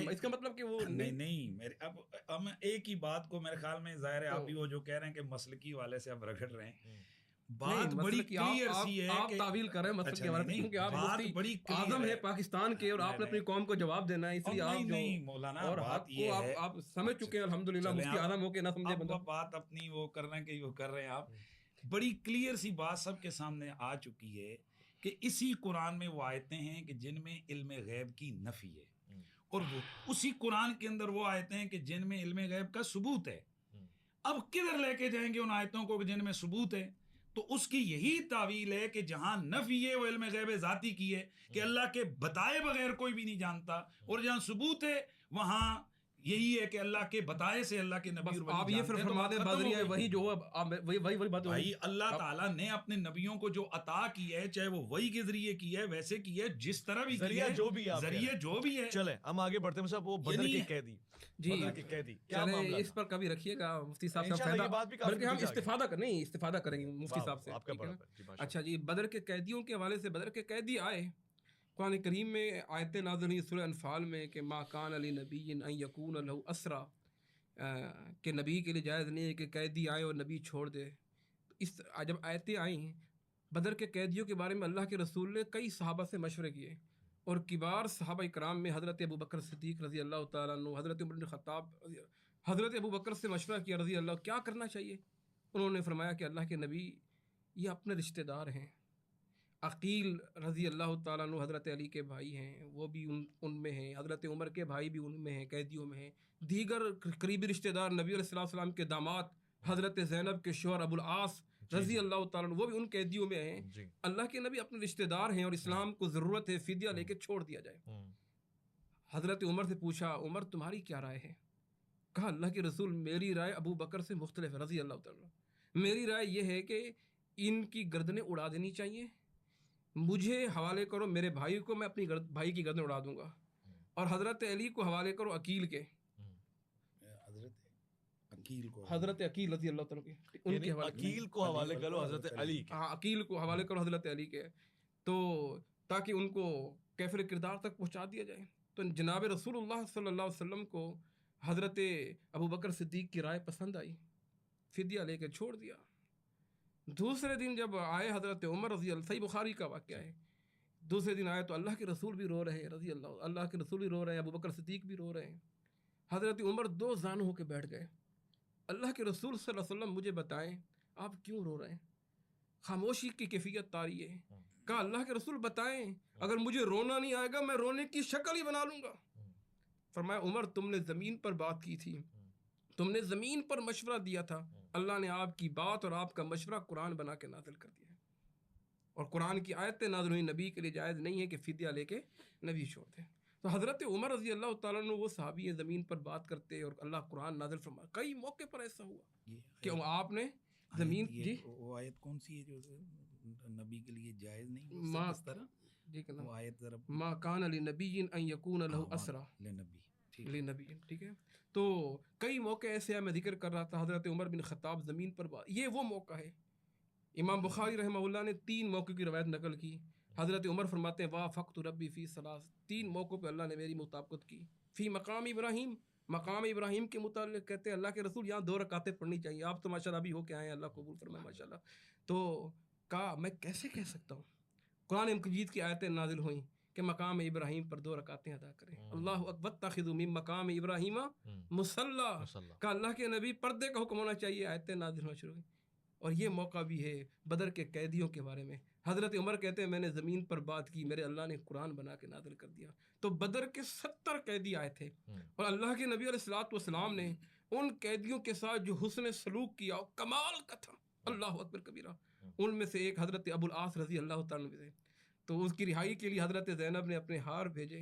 اس کا مطلب کہ وہ
نہیں میرے اب ہم ایک ہی بات کو میرے خیال میں ظاہر ہے آپ بھی وہ جو کہہ رہے ہیں کہ مسلکی والے سے اب رگڑ رہے ہیں. بات بڑی کلیئر سی ہے
آپ تعویل کر رہے ہیں مسلک کے بارے میں, کیونکہ آپ مفتی اعظم ہے پاکستان کے اور آپ نے اپنی قوم کو جواب دینا ہے, اس لیے آپ
نہیں مولانا,
اور
بات یہ ہے
آپ سمجھ چکے ہیں الحمدللہ, مفتی اعظم ہو کے نہ سمجھے بندہ.
بات اپنی وہ کرنا کہ وہ کر رہے ہیں آپ. بڑی کلیئر سی بات سب کے سامنے آ چکی ہے کہ اسی قرآن میں وہ آیتیں ہیں کہ جن میں علم غیب کی نفی ہے, اور وہ اسی قرآن کے اندر وہ آیتیں ہیں کہ جن میں علم غیب کا ثبوت ہے. اب کدھر لے کے جائیں گے ان آیتوں کو جن میں ثبوت ہے؟ تو اس کی یہی تعویل ہے کہ جہاں نفی ہے وہ علم غیب ذاتی کی ہے کہ اللہ کے بتائے بغیر کوئی بھی نہیں جانتا, اور جہاں ثبوت ہے وہاں یہی ہے کہ اللہ کے بتائے سے اللہ کے نبی
بس
اور ولی
آپ یہ پھر
جانتے ہیں، تو
فرما
بات
دیں
ختم ہو
بدریہ
گئی۔
وہی جو ہے وہی بات
بھائی اللہ
اب-
تعالیٰ نے اپنے نبیوں کو جو عطا کی ہے، چاہے وہ وحی کے ذریعے کی ہے، ویسے کی ہے، جس طرح بھی کی
ذریعہ
ہے،
جو بھی آپ کہہ رہے
ذریعے
ہیں۔
جو بھی ہے۔
چلیں ہم آگے بڑھتے ہیں صاحب، وہ بدر
یعنی
کے قیدی،
جی
بدر کے قیدی کیا
چلیں
معاملہ
اس پر کبھی رکھیے گا مفتی صاحب سے
انشاءاللہ
فائدہ،
یہ بات بھی کافی
بلکہ ہم
نتیجہ آ گیا۔
نہیں استفادہ کریں گے مفتی
واہ،
صاحب سے،
آپ کا
ٹھیک ہے
بڑا
نا؟
جی ماشاء
اچھا جی، بدر کے قیدیوں کے حوالے سے بدر کے قیدی آئے قرآن کریم میں آیت نازل ہوئی سورہ انفال میں کہ ما کان علی نبی ان یکون لہ اسرا، کہ نبی کے لیے جائز نہیں ہے کہ قیدی آئے اور نبی چھوڑ دے۔ اس جب آیتیں آئیں بدر کے قیدیوں کے بارے میں اللہ کے رسول نے کئی صحابہ سے مشورے کیے، اور کبار صحابہ کرام میں حضرت ابو بکر صدیق رضی اللہ تعالیٰ عنہ، حضرت عمر بن خطاب، حضرت ابو بکر سے مشورہ کیا رضی اللہ، کیا کرنا چاہیے؟ انہوں نے فرمایا کہ اللہ کے نبی یہ اپنے رشتہ دار ہیں، عقیل رضی اللہ تعالیٰ عنہ حضرت علی کے بھائی ہیں، وہ بھی ان میں ہیں، حضرت عمر کے بھائی بھی ان میں ہیں، قیدیوں میں ہیں، دیگر قریبی رشتہ دار نبی علیہ السلام کے داماد حضرت زینب کے شوہر ابو العاص رضی اللہ تعالیٰ عنہ وہ بھی ان قیدیوں میں ہیں۔
جی
اللہ کے نبی اپنے رشتہ دار ہیں اور اسلام کو ضرورت ہے فدیہ لے کے چھوڑ دیا جائے۔ حضرت عمر سے پوچھا عمر تمہاری کیا رائے ہے؟ کہا اللہ کے رسول میری رائے ابو بکر سے مختلف ہے رضی اللہ تعالیٰ عنہ۔ میری رائے یہ ہے کہ ان کی گردنیں اڑا دینی چاہیے، مجھے حوالے کرو میرے بھائی کو، میں اپنی بھائی کی گردن اڑا دوں گا، اور حضرت علی کو حوالے کرو عقیل کے، حضرت عقیل رضی اللہ تعالیٰ کے، ان
یعنی
کے حوالے
عقیل کو حوالے کرو حضرت علی کے۔
ہاں عقیل کو حوالے کرو حضرت علی کے، تو تاکہ ان کو کیفر کردار تک پہنچا دیا جائے۔ تو جناب رسول اللہ صلی اللہ علیہ وسلم کو حضرت ابو بکر صدیق کی رائے پسند آئی، فدیہ لے کے چھوڑ دیا۔ دوسرے دن جب آئے حضرت عمر رضی اللہ، صحیح بخاری کا واقعہ ہے، دوسرے دن آئے تو اللہ کے رسول بھی رو رہے ہیں رضی اللہ کے رسول بھی رو رہے ہیں، ابو بکر صدیق بھی رو رہے ہیں۔ حضرت عمر دو زانو ہو کے بیٹھ گئے، اللہ کے رسول صلی اللہ علیہ وسلم مجھے بتائیں آپ کیوں رو رہے ہیں؟ خاموشی کی کیفیت طاری ہے۔ کہا اللہ کے رسول بتائیں، اگر مجھے رونا نہیں آئے گا میں رونے کی شکل ہی بنا لوں گا۔ فرمایا عمر تم نے زمین پر بات کی تھی، تم نے زمین پر مشورہ دیا تھا، اللہ نے آپ کی بات اور آپ کا مشورہ قرآن بنا کے نازل کر دیا ہے، اور قرآن کی آیتیں نازل ہوئی نبی کے لیے جائز نہیں ہے کہ فدیہ لے کے نبی چھوڑ دیں۔ تو حضرت عمر رضی اللہ تعالیٰ عنہ وہ صحابی ہیں زمین پر بات کرتے اور اللہ قرآن نازل فرما، کئی موقع پر ایسا ہوا کہ آپ نے زمین جی
وہ آیت کون سی ہے جو نبی کے لیے جائز نہیں؟
ما
کس طرح
جی کہنا
وہ آیت ذرا
ما کان لنبی ان یکون لہ اسرا
لنبی، ٹھیک
لنبی، ٹھیک ہے۔ تو کئی موقع ایسے ہیں، میں ذکر کر رہا تھا حضرت عمر بن خطاب زمین پر یہ وہ موقع ہے۔ امام بخاری رحمہ اللہ نے 3 موقع کی روایت نقل کی، حضرت عمر فرماتے ہیں وافقت ربی فی ثلاث، 3 موقعوں پہ اللہ نے میری مطابقت کی۔ فی مقام ابراہیم، مقام ابراہیم کے متعلق کہتے ہیں اللہ کے رسول یہاں 2 رکعتیں پڑھنی چاہیے، آپ تو ماشاءاللہ ابھی ہو کے آئے ہیں، اللہ قبول فرمائے ماشاءاللہ۔ تو کہا میں کیسے کہہ سکتا ہوں؟ قرآن مجید کی آیتیں نازل ہوئیں کہ مقام ابراہیم پر 2 رکعتیں ادا کریں، اللہ اکبر اتخذوا من مقام ابراہیم مصلی، کہ اللہ کے نبی پردے کا حکم ہونا چاہیے، آیتیں نازل ہونا شروع ہوئی۔ اور یہ موقع بھی ہے بدر کے قیدیوں کے بارے میں، حضرت عمر کہتے ہیں میں نے زمین پر بات کی، میرے اللہ نے قرآن بنا کے نازل کر دیا۔ تو بدر کے 70 قیدی آئے تھے، اور اللہ کے نبی علیہ الصلوۃ والسلام نے ان قیدیوں کے ساتھ جو حسن سلوک کیا وہ کمال کا تھا، اللہ اکبر کبیرہ۔ ان میں سے ایک حضرت ابو العاص رضی اللہ تعالیٰ عنہ تھے، تو اس کی رہائی کے لیے حضرت زینب نے اپنے ہار بھیجے،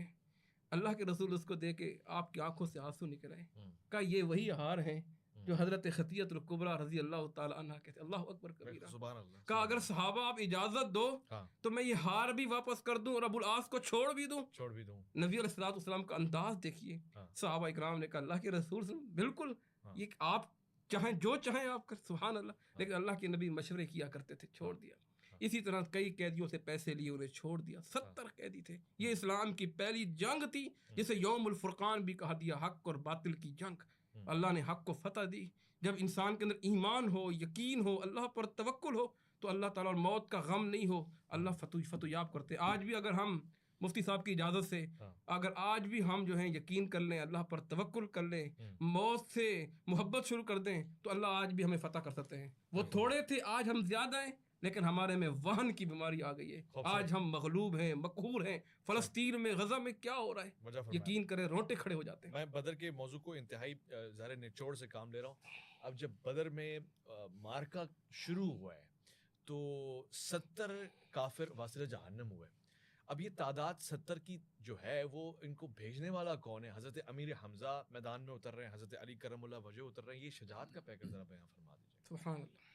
اللہ کے رسول اس کو دے کے آپ کی آنکھوں سے آنسو نکل آئے، کہا یہ وہی ہار ہیں جو حضرت خطیۃ الکبریٰ رضی اللہ تعالی عنہ کے تھے، اللہ اکبر کبیرہ۔
سبحان اللہ۔
کہا اگر صحابہ آپ اجازت دو تو میں یہ ہار بھی واپس کر دوں اور ابو العاص کو چھوڑ بھی دوں۔ نبی علیہ الصلوۃ والسلام کا انداز دیکھیے، صحابہ اکرام نے کہا اللہ کے رسول بالکل یہ آپ چاہیں جو چاہیں آپ کر، سبحان اللہ، لیکن اللہ کے نبی مشورے کیا کرتے تھے، چھوڑ دیا۔ اسی طرح کئی قیدیوں سے پیسے لیے انہیں چھوڑ دیا، 70 قیدی تھے۔ یہ اسلام کی پہلی جنگ تھی جسے یوم الفرقان بھی کہا دیا، حق اور باطل کی جنگ۔ اللہ نے حق کو فتح دی۔ جب انسان کے اندر ایمان ہو، یقین ہو، اللہ پر توکل ہو تو اللہ تعالیٰ اور موت کا غم نہیں ہو، اللہ فتح یاب کرتے۔ آج بھی اگر ہم مفتی صاحب کی اجازت سے اگر آج بھی ہم جو ہیں یقین کر لیں، اللہ پر توکل کر لیں، موت سے محبت شروع کر دیں تو اللہ آج بھی ہمیں فتح کر سکتے ہیں۔ وہ تھوڑے تھے، آج ہم زیادہ ہیں، لیکن ہمارے میں وہن کی بیماری آ گئی ہے، آج ہم مغلوب ہیں، مقہور ہیں۔ فلسطین میں، غزہ میں کیا ہو رہا ہے، یقین کریں رونٹے کھڑے ہو جاتے ہیں۔
میں بدر کے موضوع کو انتہائی ظاہر نچوڑ سے کام لے رہا ہوں۔ اب جب بدر میں مارکا شروع ہوا ہے تو 70 کافر واصل جہنم ہوئے۔ اب یہ تعداد 70 کی جو ہے وہ ان کو بھیجنے والا کون ہے؟ حضرت امیر حمزہ میدان میں اتر رہے ہیں، حضرت علی کرم اللہ وجہ اتر رہے ہیں، یہ شجاعت کا پیکر ذرا بیان فرما دیجیے۔
سبحان اللہ۔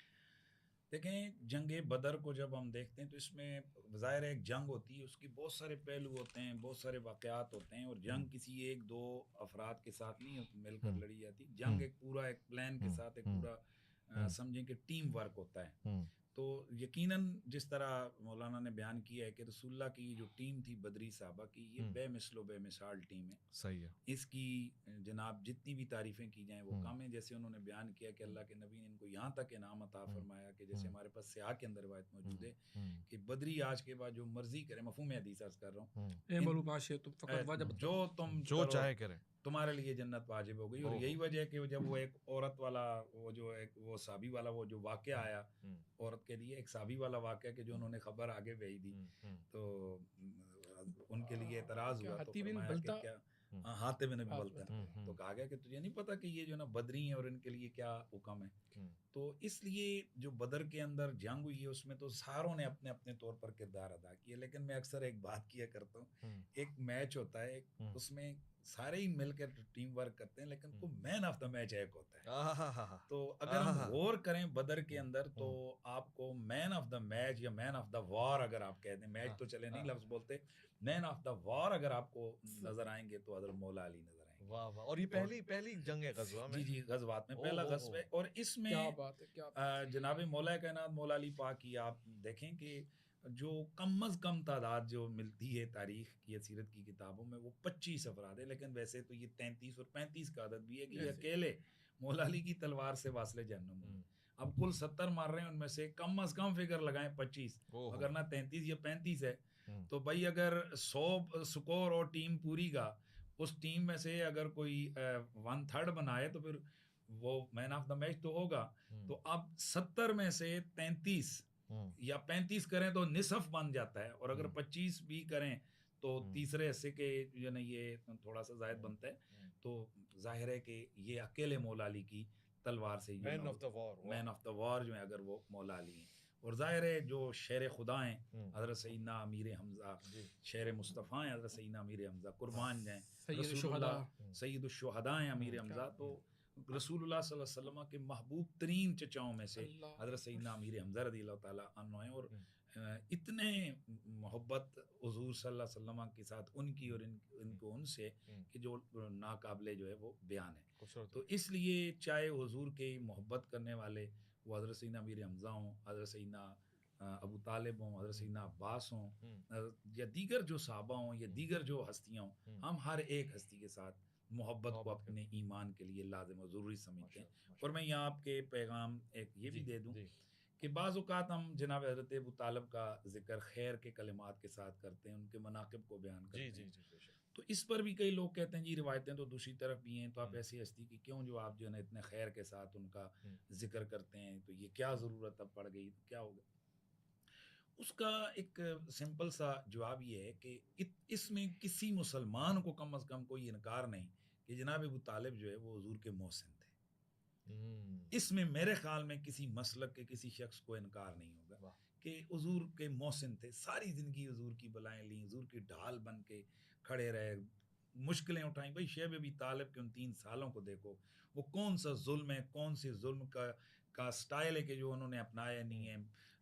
دیکھیں جنگ بدر کو جب ہم دیکھتے ہیں تو اس میں ظاہر ہے ایک جنگ ہوتی ہے، اس کی بہت سارے پہلو ہوتے ہیں، بہت سارے واقعات ہوتے ہیں، اور جنگ کسی ایک دو افراد کے ساتھ نہیں مل کر لڑی جاتی، جنگ ایک پورا ایک پلان کے ساتھ ایک پورا سمجھیں کہ ٹیم ورک ہوتا ہے۔ تو یقیناً جس طرح مولانا نے بیان کیا ہے کہ رسول اللہ کی جو ٹیم تھی بدری صحابہ کی، یہ بے مثل و بے مثال ٹیم ہے۔
صحیح ہے۔
اس کی جناب جتنی بھی تعریفیں کی جائیں وہ کم ہیں۔ جیسے انہوں نے بیان کیا کہ اللہ کے نبی نے ان کو یہاں تک انعام عطا فرمایا کہ جیسے ہمارے پاس سیاق کے اندر روایت موجود ہے کہ بدری آج کے بعد جو مرضی کرے، مفہوم حدیث عرض کر رہا ہوں، جو تم
جو چاہے کریں،
تمہارے لیے جنت واجب ہو گئی۔ اور یہی وجہ ہے کہ جب وہ ایک عورت والا وہ جو ایک وہ صحابی والا وہ جو واقعہ آیا عورت کے لیے، ایک صحابی والا واقعہ کہ جو انہوں نے خبر آگے بھیج دی، تو ان کے لیے اعتراض ہوا، تو فرمایا کہ کیا حاتب بن ابی بلتہ، تو کہا گیا کہ تجھے نہیں پتا کہ یہ جو نا بدری ہیں اور ان کے لیے کیا حکم ہے۔ تو اس لیے جو بدر کے اندر جنگ ہوئی ہے اس میں تو ساروں نے اپنے اپنے طور پر کردار ادا کیا، لیکن میں اکثر ایک بات کیا کرتا ہوں، ایک میچ ہوتا ہے، اس میں سارے ہی مل کر ٹیم ورک کرتے ہیں، لیکن کو مین آف دا میچ ایک ہوتا ہے۔ تو اگر ہم غور کریں بدر کے اندر تو آپ کو مین آف دا میچ یا مین آف دا وار اگر آپ کہتے ہیں، میچ تو چلے نہیں لفظ بولتے، مین آف دا وار اگر آپ کو نظر آئیں گے تو حضرت مولا علی نظر آئیں گے۔
واہ واہ، اور یہ پہلی جنگ ہے غزوہ میں؟
جی غزوات میں پہلا غزوہ ہے، اور اس میں جناب مولا کائنات مولا علی پاک کی آپ دیکھیں کہ جو کم از کم تعداد جو ملتی ہے تاریخ کی سیرت کی کتابوں میں وہ 25 افراد ہے، لیکن ویسے تو یہ 33 اور 35 کا عدد بھی ہے کہ یہ اکیلے مولا علی کی تلوار سے واصل جہنم ہوئے۔ اب کل 70 مار رہے ہیں، ان میں سے کم از کم فگر لگائیں 25، اگر نہ 33 یا 35 ہے تو بھائی اگر 100 سکور اور ٹیم پوری کا اس ٹیم میں سے اگر کوئی 1/3 بنائے تو پھر وہ مین آف دا میچ تو ہوگا۔ تو اب 70 میں سے 33 یا 35 کریں تو نصف بن جاتا ہے، اور اگر 25 بھی کریں تو تیسرے حصے کے یعنی یہ تھوڑا سا زائد بنتا ہے۔ تو ظاہر ہے کہ یہ اکیلے مولا علی کی تلوار سے
مین
آف دا وار جو ہے اگر وہ مولا علی ہیں، اور ظاہر ہے جو شیر خدا ہیں حضرت سیدنا امیر حمزہ، شیر مصطفیٰ ہیں حضرت سیدنا امیر حمزہ، قربان جائیں رسول اللہ سید الشہداء ہیں امیر حمزہ، تو رسول اللہ صلی اللہ علیہ وسلم کے محبوب ترین چچاؤں میں سے حضرت سیدنا امیر حمزہ رضی اللہ تعالیٰ عنہ ہیں، اور اتنے محبت حضور صلی اللہ علیہ وسلم کے ساتھ ان کی اور ان کو ان سے کہ جو ناقابل جو ہے وہ بیان ہے۔ تو اس لیے چاہے حضور کے محبت کرنے والے وہ حضرت سیدنا امیر حمزہ ہوں، حضرت سیدنا ابو طالب ہوں، حضرت سیدنا عباس ہوں، یا دیگر جو صحابہ ہوں یا دیگر جو ہستیاں ہوں، ہم ہر ایک ہستی کے ساتھ محبت کو اپنے ایمان کے لیے لازم و ضروری سمجھتے ہیں۔ اور میں یہاں آپ کے پیغام ایک یہ بھی دے دوں کہ بعض اوقات ہم جناب حضرت ابو طالب کا ذکر خیر کے کلمات کے ساتھ کرتے ہیں، ان کے مناقب کو بیان کرتے ہیں، تو اس پر بھی کئی لوگ کہتے ہیں جی روایتیں تو دوسری طرف بھی ہیں، تو آپ ایسی ہستی کی کیوں جو آپ جو ہے نا اتنے خیر کے ساتھ ان کا ذکر کرتے ہیں، تو یہ کیا ضرورت اب پڑ گئی، کیا ہوگا؟ اس کا ایک سمپل سا جواب یہ ہے کہ اس میں کسی مسلمان کو کم از کم کوئی انکار نہیں کہ جناب ابو طالب جو ہے وہ حضور کے محسن تھے۔ اس میں میرے خیال میں کسی مسلک کے کسی شخص کو انکار نہیں ہوگا کہ حضور کے محسن تھے، ساری زندگی حضور کی بلائیں لیں، حضور کی ڈھال بن کے کھڑے رہے، مشکلیں اٹھائیں۔ بھائی شیب ابی طالب کے ان 3 سالوں کو دیکھو، وہ کون سا ظلم ہے، کون سے ظلم کا سٹائل ہے کہ جو انہوں نے اپنایا نہیں ہے،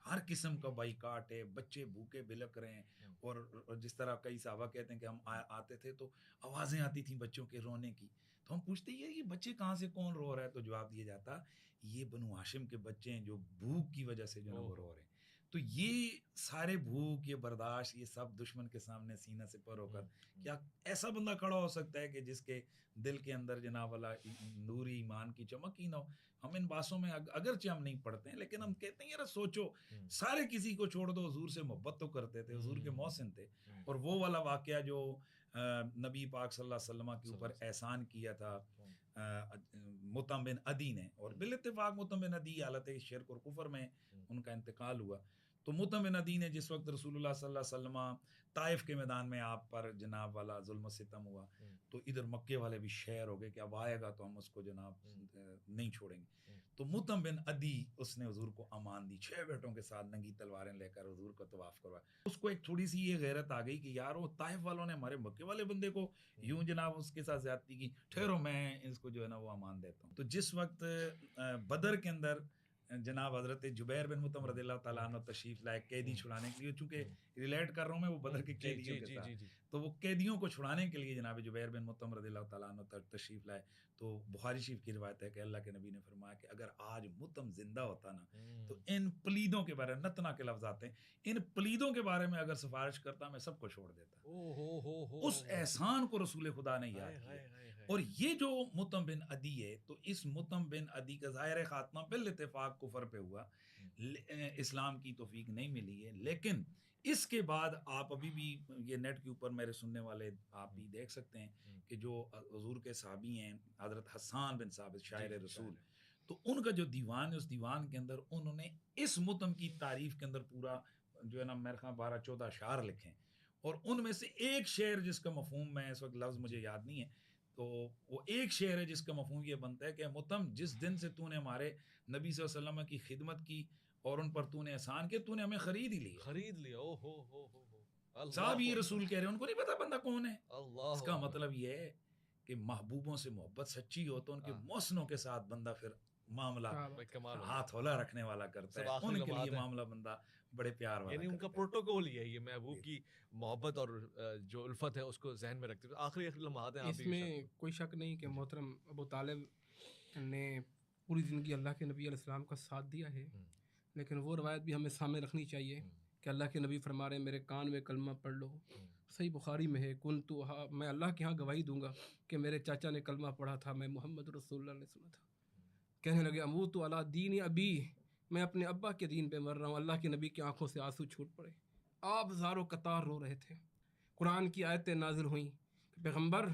ہر قسم کا بائیکاٹ ہے، بچے بھوکے بلک رہے ہیں، اور جس طرح کئی صحابہ کہتے ہیں کہ ہم آتے تھے تو آوازیں آتی تھیں بچوں کے رونے کی، تو ہم پوچھتے ہیں یہ بچے کہاں سے، کون رو رہا ہے؟ تو جواب دیا جاتا یہ بنو ہاشم کے بچے ہیں جو بھوک کی وجہ سے جو ہے وہ رو رہے ہیں۔ تو یہ سارے بھوک، یہ برداشت، یہ سب دشمن کے سامنے سینہ سے پر ہو کر کیا ایسا بندہ کھڑا ہو سکتا ہے کہ جس کے دل کے اندر جناب والا نوری ایمان کی چمک ہی نہ ہو؟ ہم ان باتوں میں اگرچہ ہم نہیں پڑھتے ہیں لیکن ہم کہتے ہیں یار سوچو، سارے کسی کو چھوڑ دو، حضور سے محبت تو کرتے تھے، حضور کے محسن تھے، اور وہ والا واقعہ جو نبی پاک صلی اللہ علیہ وسلم کے اوپر احسان کیا تھا مطعم بن عدی نے، اور بالاتفاق مطعم بن عدی حالت شرک اور کفر میں ان کا انتقال ہوا، تو مطعم بن عدی نے جس وقت رسول اللہ صلی اللہ علیہ وسلم طائف کے میدان میں آپ پر جناب والا ظلم و ستم ہوا، تو ادھر مکے والے بھی شہر ہو گئے کہ اب آئے گا تو ہم اس کو جناب نہیں چھوڑیں گے. تو مطعم بن عدی اس نے حضور کو امان دی, 6 بیٹوں کے ساتھ ننگی تلواریں لے کر حضور کو طواف کروایا. اس کو ایک تھوڑی سی یہ غیرت آ گئی کہ یار وہ طائف والوں نے ہمارے مکے والے بندے کو یوں جناب اس کے ساتھ زیادتی کی, ٹھہرو میں اس کو جو ہے نا وہ امان دیتا ہوں. تو جس وقت بدر کے اندر جناب حضرت جبیر بن مطعم رضی اللہ تعالیٰ عنہ تشریف لائے قیدی چھڑانے کے لیے, چونکہ ریلیٹ کر رہا ہوں میں وہ بدر کے قیدیوں کے ساتھ, تو وہ قیدیوں کو چھڑانے کے لیے جناب جبیر بن مطعم رضی اللہ تعالیٰ عنہ تشریف لائے. تو بخاری شریف کی روایت ہے کہ اللہ کے نبی نے فرمایا کہ اگر آج مطعم زندہ ہوتا نا تو ان پلیدوں کے بارے میں, نتنا کے لفظ آتے ہیں, ان پلیدوں کے بارے میں اگر سفارش کرتا میں سب کو چھوڑ دیتا. اس احسان کو رسول خدا نے یاد کیا. اور یہ جو مطعم بن عدی ہے, تو اس مطعم بن عدی کا ظاہر خاتمہ بالاتفاق کفر پہ ہوا, اسلام کی توفیق نہیں ملی ہے. لیکن اس کے بعد آپ ابھی بھی یہ نیٹ کے اوپر میرے سننے والے آپ بھی دیکھ سکتے ہیں کہ جو حضور کے صحابی ہیں حضرت حسان بن ثابت شاعر رسول, تو ان کا جو دیوان ہے اس دیوان کے اندر انہوں نے اس مطعم کی تعریف کے اندر پورا جو ہے نا میرے خیال 12-14 اشعار لکھے ہیں. اور ان میں سے ایک شعر جس کا مفہوم میں اس وقت لفظ مجھے یاد نہیں ہے, تو وہ ایک شعر ہے جس کا مفہوم یہ بنتا ہے کہ مطعم جس دن سے تو نے ہمارے نبی صلی اللہ علیہ وسلم کی خدمت کی اور ان پر تو نے احسان کیا, تو نے ہمیں خرید ہی لیا.
او ہو
صاحب یہ رسول کہہ رہے ہیں, ان کو نہیں پتا بندہ کون ہے. اس کا مطلب یہ ہے کہ محبوبوں سے محبت سچی ہو تو ان کے محسنوں کے ساتھ بندہ پھر معاملہ ہاتھ ہولا رکھنے والا کرتا ہے. ان کے لیے معاملہ بندہ بڑے پیار والا,
یعنی ان کا پروٹوکول ہی ہے یہ محبوب کی محبت اور جو الفت ہے اس کو ذہن میں رکھتے ہوئے. آخری لمحات ہیں,
اس میں کوئی شک نہیں کہ محترم ابو طالب نے پوری زندگی اللہ کے نبی علیہ السلام کا ساتھ دیا ہے, لیکن وہ روایت بھی ہمیں سامنے رکھنی چاہیے کہ اللہ کے نبی فرما رہے ہیں میرے کان میں کلمہ پڑھ لو. صحیح بخاری میں ہے, میں اللہ کے ہاں گواہی دوں گا کہ میرے چاچا نے کلمہ پڑھا تھا, میں محمد رسول اللہ نے سنا تھا. کہنے لگے اموت علی دین ابی, میں اپنے ابا کے دین پہ مر رہا ہوں. اللہ کے نبی کی آنکھوں سے آنسو چھوٹ پڑے, آپ زارو قطار رو رہے تھے. قرآن کی آیتیں نازل ہوئیں کہ پیغمبر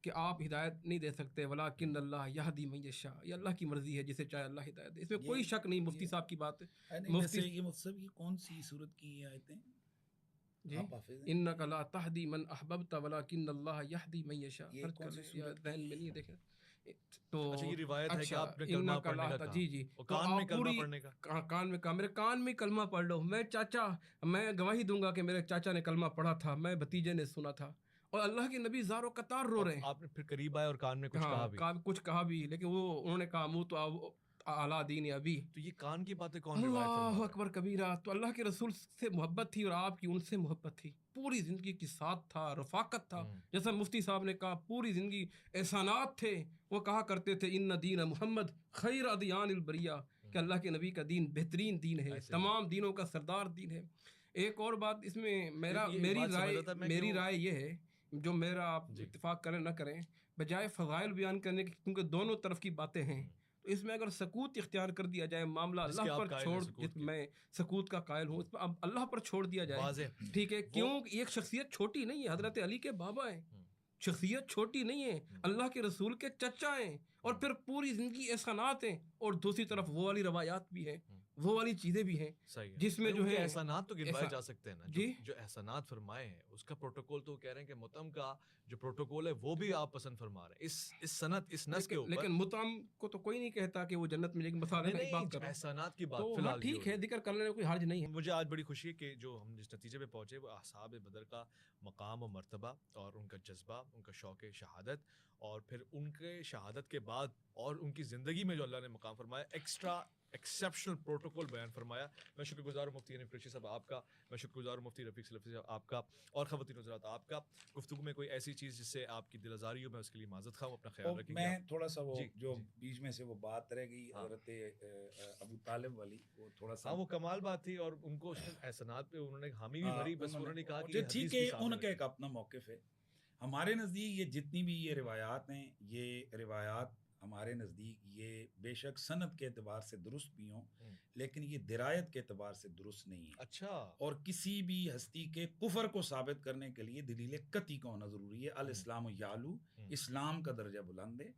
کہ آپ ہدایت نہیں دے سکتے, ولیکن اللہ یہدی من یشاء, یہ اللہ کی مرضی ہے جسے چاہے اللہ ہدایت دے. اس میں کوئی شک نہیں, مفتی صاحب کی بات ہے.
مفتی یہ مطلب یہ کون سی صورت کی آیتیں
جی, انک لا تہدی من احببت ولکن اللہ یہدی من یشاء. ذہن میں نہیں دیکھیں تو
اچھا یہ روایت ہے کہ آپ نے
کلمہ
پڑھنے کا کہا.
جی جی,
کان میں کلمہ پڑھنے کا,
کان میں کہا میرے کان میں کلمہ پڑھ لو. میں چاچا, میں گواہی دوں گا کہ میرے چاچا نے کلمہ پڑھا تھا, میں بھتیجے نے سنا تھا. اور اللہ کے نبی زار و قطار رو رہے ہیں.
آپ نے پھر قریب آئے اور کان میں کچھ کہا بھی,
کچھ کہا بھی, لیکن وہ انہوں نے کہا منہ تو اعلیٰ دین ابھی.
تو یہ کان کی باتیں کون روایت فرما رہا ہے؟
اللہ اکبر کبیرہ. تو اللہ کے رسول سے محبت تھی اور آپ کی ان سے محبت تھی, پوری زندگی کی ساتھ تھا, رفاقت تھا. جیسا مفتی صاحب نے کہا پوری زندگی احسانات تھے. وہ کہا کرتے تھے ان دین محمد خیر ادیان البریہ, کہ اللہ کے نبی کا دین بہترین دین ہے, تمام دینوں کا سردار دین ہے. ایک اور بات اس میں میری رائے یہ ہے, جو میرا آپ اتفاق کریں نہ کریں, بجائے فضائل بیان کرنے کے, کیونکہ دونوں طرف کی باتیں ہیں, تو اس میں اگر سکوت اختیار کر دیا جائے, معاملہ اللہ پر چھوڑ, میں سکوت کا قائل ہوں, اس پر اب اللہ پر چھوڑ دیا جائے, ٹھیک ہے. کیوں ایک شخصیت چھوٹی نہیں ہے, حضرت علی کے بابا ہیں, شخصیت چھوٹی نہیں ہے, اللہ کے رسول کے چچا ہیں, اور پھر پوری زندگی احسانات ہیں, اور دوسری طرف وہ والی روایات بھی ہیں, وہ والی چیزیں بھی ہیں جس میں جو ہے
احسانات تو گنوائے جا سکتے ہیں نا. جو احسانات فرمائے ہیں اس کا پروٹوکول تو کہہ رہے ہیں کہ مطعم کا جو پروٹوکول ہے وہ بھی آپ پسند فرما رہے ہیں اس سنت اس نس کے اوپر.
لیکن مطعم کو تو کوئی نہیں کہتا کہ وہ جنت میں, لیکن مسالے کی بات کر رہا ہوں,
احسانات کی بات
فی الحال ٹھیک ہے, ذکر کرنے میں کوئی حرج نہیں ہے.
مجھے آج بڑی خوشی ہے کہ جو ہم جس نتیجے پہ پہنچے وہ اصحاب بدر کا مقام و مرتبہ اور ان کا جذبہ, ان کا شوق شہادت, اور پھر ان کے شہادت کے بعد اور ان کی زندگی میں جو اللہ نے مقام فرمایا, ایکسیپشنل پروٹوکول بیان فرمایا. میں شکر گزار ہوں مفتی حنیف قریشی صاحب آپ کا, میں شکر گزار ہوں مفتی رفیق سلفی صاحب آپ کا, اور خواتین حضرات آپ کا. گفتگو میں کوئی ایسی چیز جس سے آپ کی دل آزاری ہو, میں اس کے لیے معذرت خواہ ہوں, اپنا خیال رکھیں.
میں تھوڑا سا وہ جو بیچ میں سے وہ بات رہ گئی حضرت ابو طالب والی, وہ تھوڑا سا
وہ کمال بات تھی, اور ان کو احسانات پہ انہوں نے حامی بھی بھری, بس انہوں نے کہا کہ
ٹھیک ہے, ان کا ایک اپنا موقف ہے. ہمارے نزدیک یہ جتنی بھی یہ روایات ہیں, یہ روایات ہمارے نزدیک یہ بے شک سند کے اعتبار سے درست بھی ہوں, لیکن یہ درایت کے اعتبار سے درست نہیں ہے.
اچھا,
اور کسی بھی ہستی کے کفر کو ثابت کرنے کے لیے دلیل قطعی کا ہونا ضروری ہے. الاسلام یعلو, اسلام کا درجہ بلند ہے.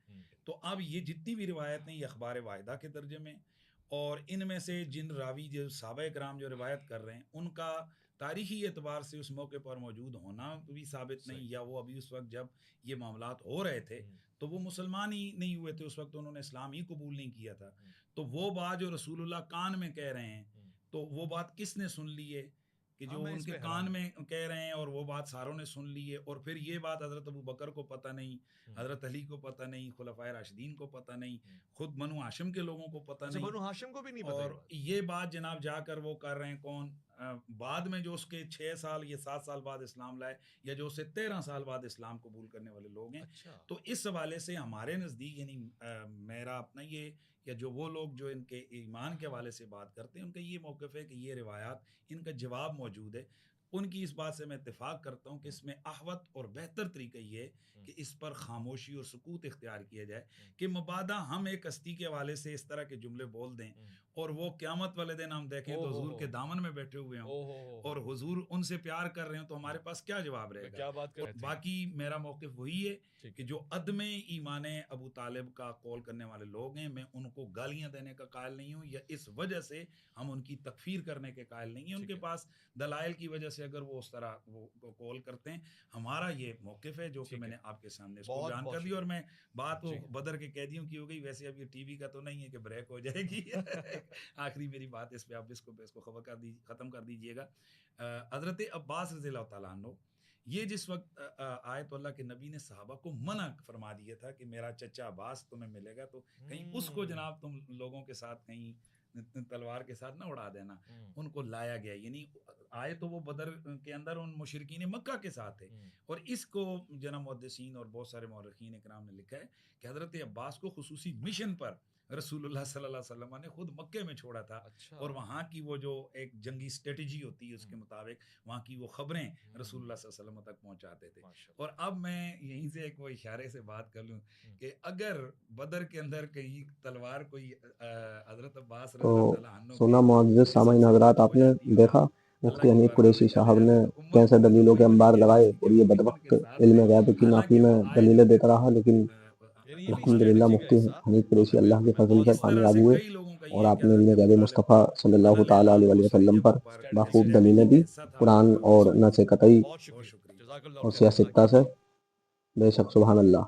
تو اب یہ جتنی بھی روایتیں یہ اخبار واحدہ کے درجے میں, اور ان میں سے جن راوی جو صحابہ کرام جو روایت کر رہے ہیں ان کا تاریخی اعتبار سے اس موقع پر موجود ہونا بھی ثابت نہیں، یا وہ ابھی اس وقت جب یہ معاملات ہو رہے تھے تو وہ مسلمان ہی نہیں ہوئے تھے، اس وقت انہوں نے اسلام ہی قبول نہیں کیا تھا. تو وہ بات جو رسول اللہ کان میں کہہ رہے ہیں تو وہ بات کس نے سن لی ہے کہ جو ان کے کان میں کہہ رہے ہیں، اور وہ بات ساروں نے سن لی ہے. اور پھر یہ بات حضرت ابو بکر کو پتہ نہیں، حضرت علی کو پتہ نہیں، خلفائے راشدین کو پتہ نہیں، خود بنو ہاشم کے لوگوں کو پتہ نہیں،
بنو ہاشم کو بھی نہیں پتہ.
اور یہ بات جناب جا کر وہ کر رہے ہیں کون؟ بعد میں جو اس کے 6 سال یا 7 سال بعد اسلام لائے، یا جو اسے 13 سال بعد اسلام قبول کرنے والے لوگ ہیں. تو اس حوالے سے ہمارے نزدیک یعنی میرا اپنا یہ، یا جو وہ لوگ جو ان کے ایمان کے حوالے سے بات کرتے ہیں ان کا یہ موقف ہے کہ یہ روایات ان کا جواب موجود ہے. ان کی اس بات سے میں اتفاق کرتا ہوں کہ اس میں احوط اور بہتر طریقہ یہ ہے کہ اس پر خاموشی اور سکوت اختیار کیا جائے، کہ مبادا ہم ایک ہستی کے حوالے سے اس طرح کے جملے بول دیں اور وہ قیامت والے دن ہم دیکھیں تو حضور کے دامن میں بیٹھے ہوئے ہوں اور حضور ان سے پیار کر رہے ہوں، تو ہمارے پاس کیا جواب رہے گا؟ باقی میرا موقف وہی ہے کہ جو عدم ایمان ابو طالب کا قول کرنے والے لوگ ہیں، میں ان کو گالیاں دینے کا قائل نہیں ہوں، یا اس وجہ سے ہم ان کی تکفیر کرنے کے قائل نہیں ہیں. ان کے پاس دلائل کی وجہ سے اگر وہ اس طرح وہ قول کرتے ہیں. ہمارا یہ موقف ہے جو کہ میں نے آپ کے سامنے اس کو بیان کر دی. اور میں بات وہ بدر کے قیدیوں کی ہو گئی، ویسے اب یہ ٹی وی کا تو نہیں ہے کہ بریک ہو جائے گی. آخری میری بات اس پہ آپ اس کو خبر کر ختم کر دیجئے گا. حضرت عباس رضی اللہ تعالیٰ عنہ، یہ جس وقت آئے تو اللہ کے نبی نے صحابہ کو منع فرما دیا تھا کہ میرا چچا عباس تمہیں ملے گا تو کہیں اس کو جناب تم لوگوں کے ساتھ کہیں تلوار کے ساتھ نہ اڑا دینا. ان کو لایا گیا، یعنی آئے تو وہ بدر کے اندر ان مشرکین مکہ کے ساتھ تھے. اور اس کو جناب محدثین اور بہت سارے مورخین اکرام نے لکھا ہے کہ حضرت عباس کو خصوصی مشن پر رسول اللہ صلی اللہ علیہ وسلم نے خود مکے میں چھوڑا تھا. اور وہاں کی وہ جو ایک جنگی اسٹریٹجی ہوتی ہے اس کے مطابق وہاں کی وہ خبریں رسول اللہ صلی اللہ علیہ وسلم تک پہنچاتے تھے. اور اب میں یہیں سے ایک وہ اشارے سے بات کر لوں کہ اگر بدر کے اندر کہیں تلوار کوئی حضرت عباس رضی اللہ تعالیٰ عنہ
سنا معزز سامعین حضرات، آپ نے دیکھا مفتی حنیف قریشی صاحب نے کیسے دلیلوں کے انبار لگائے، اور یہ بدبخت علم غیب کی نافی میں دلیلیں دیتا رہا، لیکن الحمدللہ مفتی حنیف قریشی اللہ کے فضل سے کامیاب ہوئے، اور آپ نے علم غیب مصطفیٰ صلی اللہ تعالیٰ علیہ وسلم پر بخوب دلیلیں دی، قرآن اور نص قطعی اور سیاستہ سے. بے شک سبحان اللہ.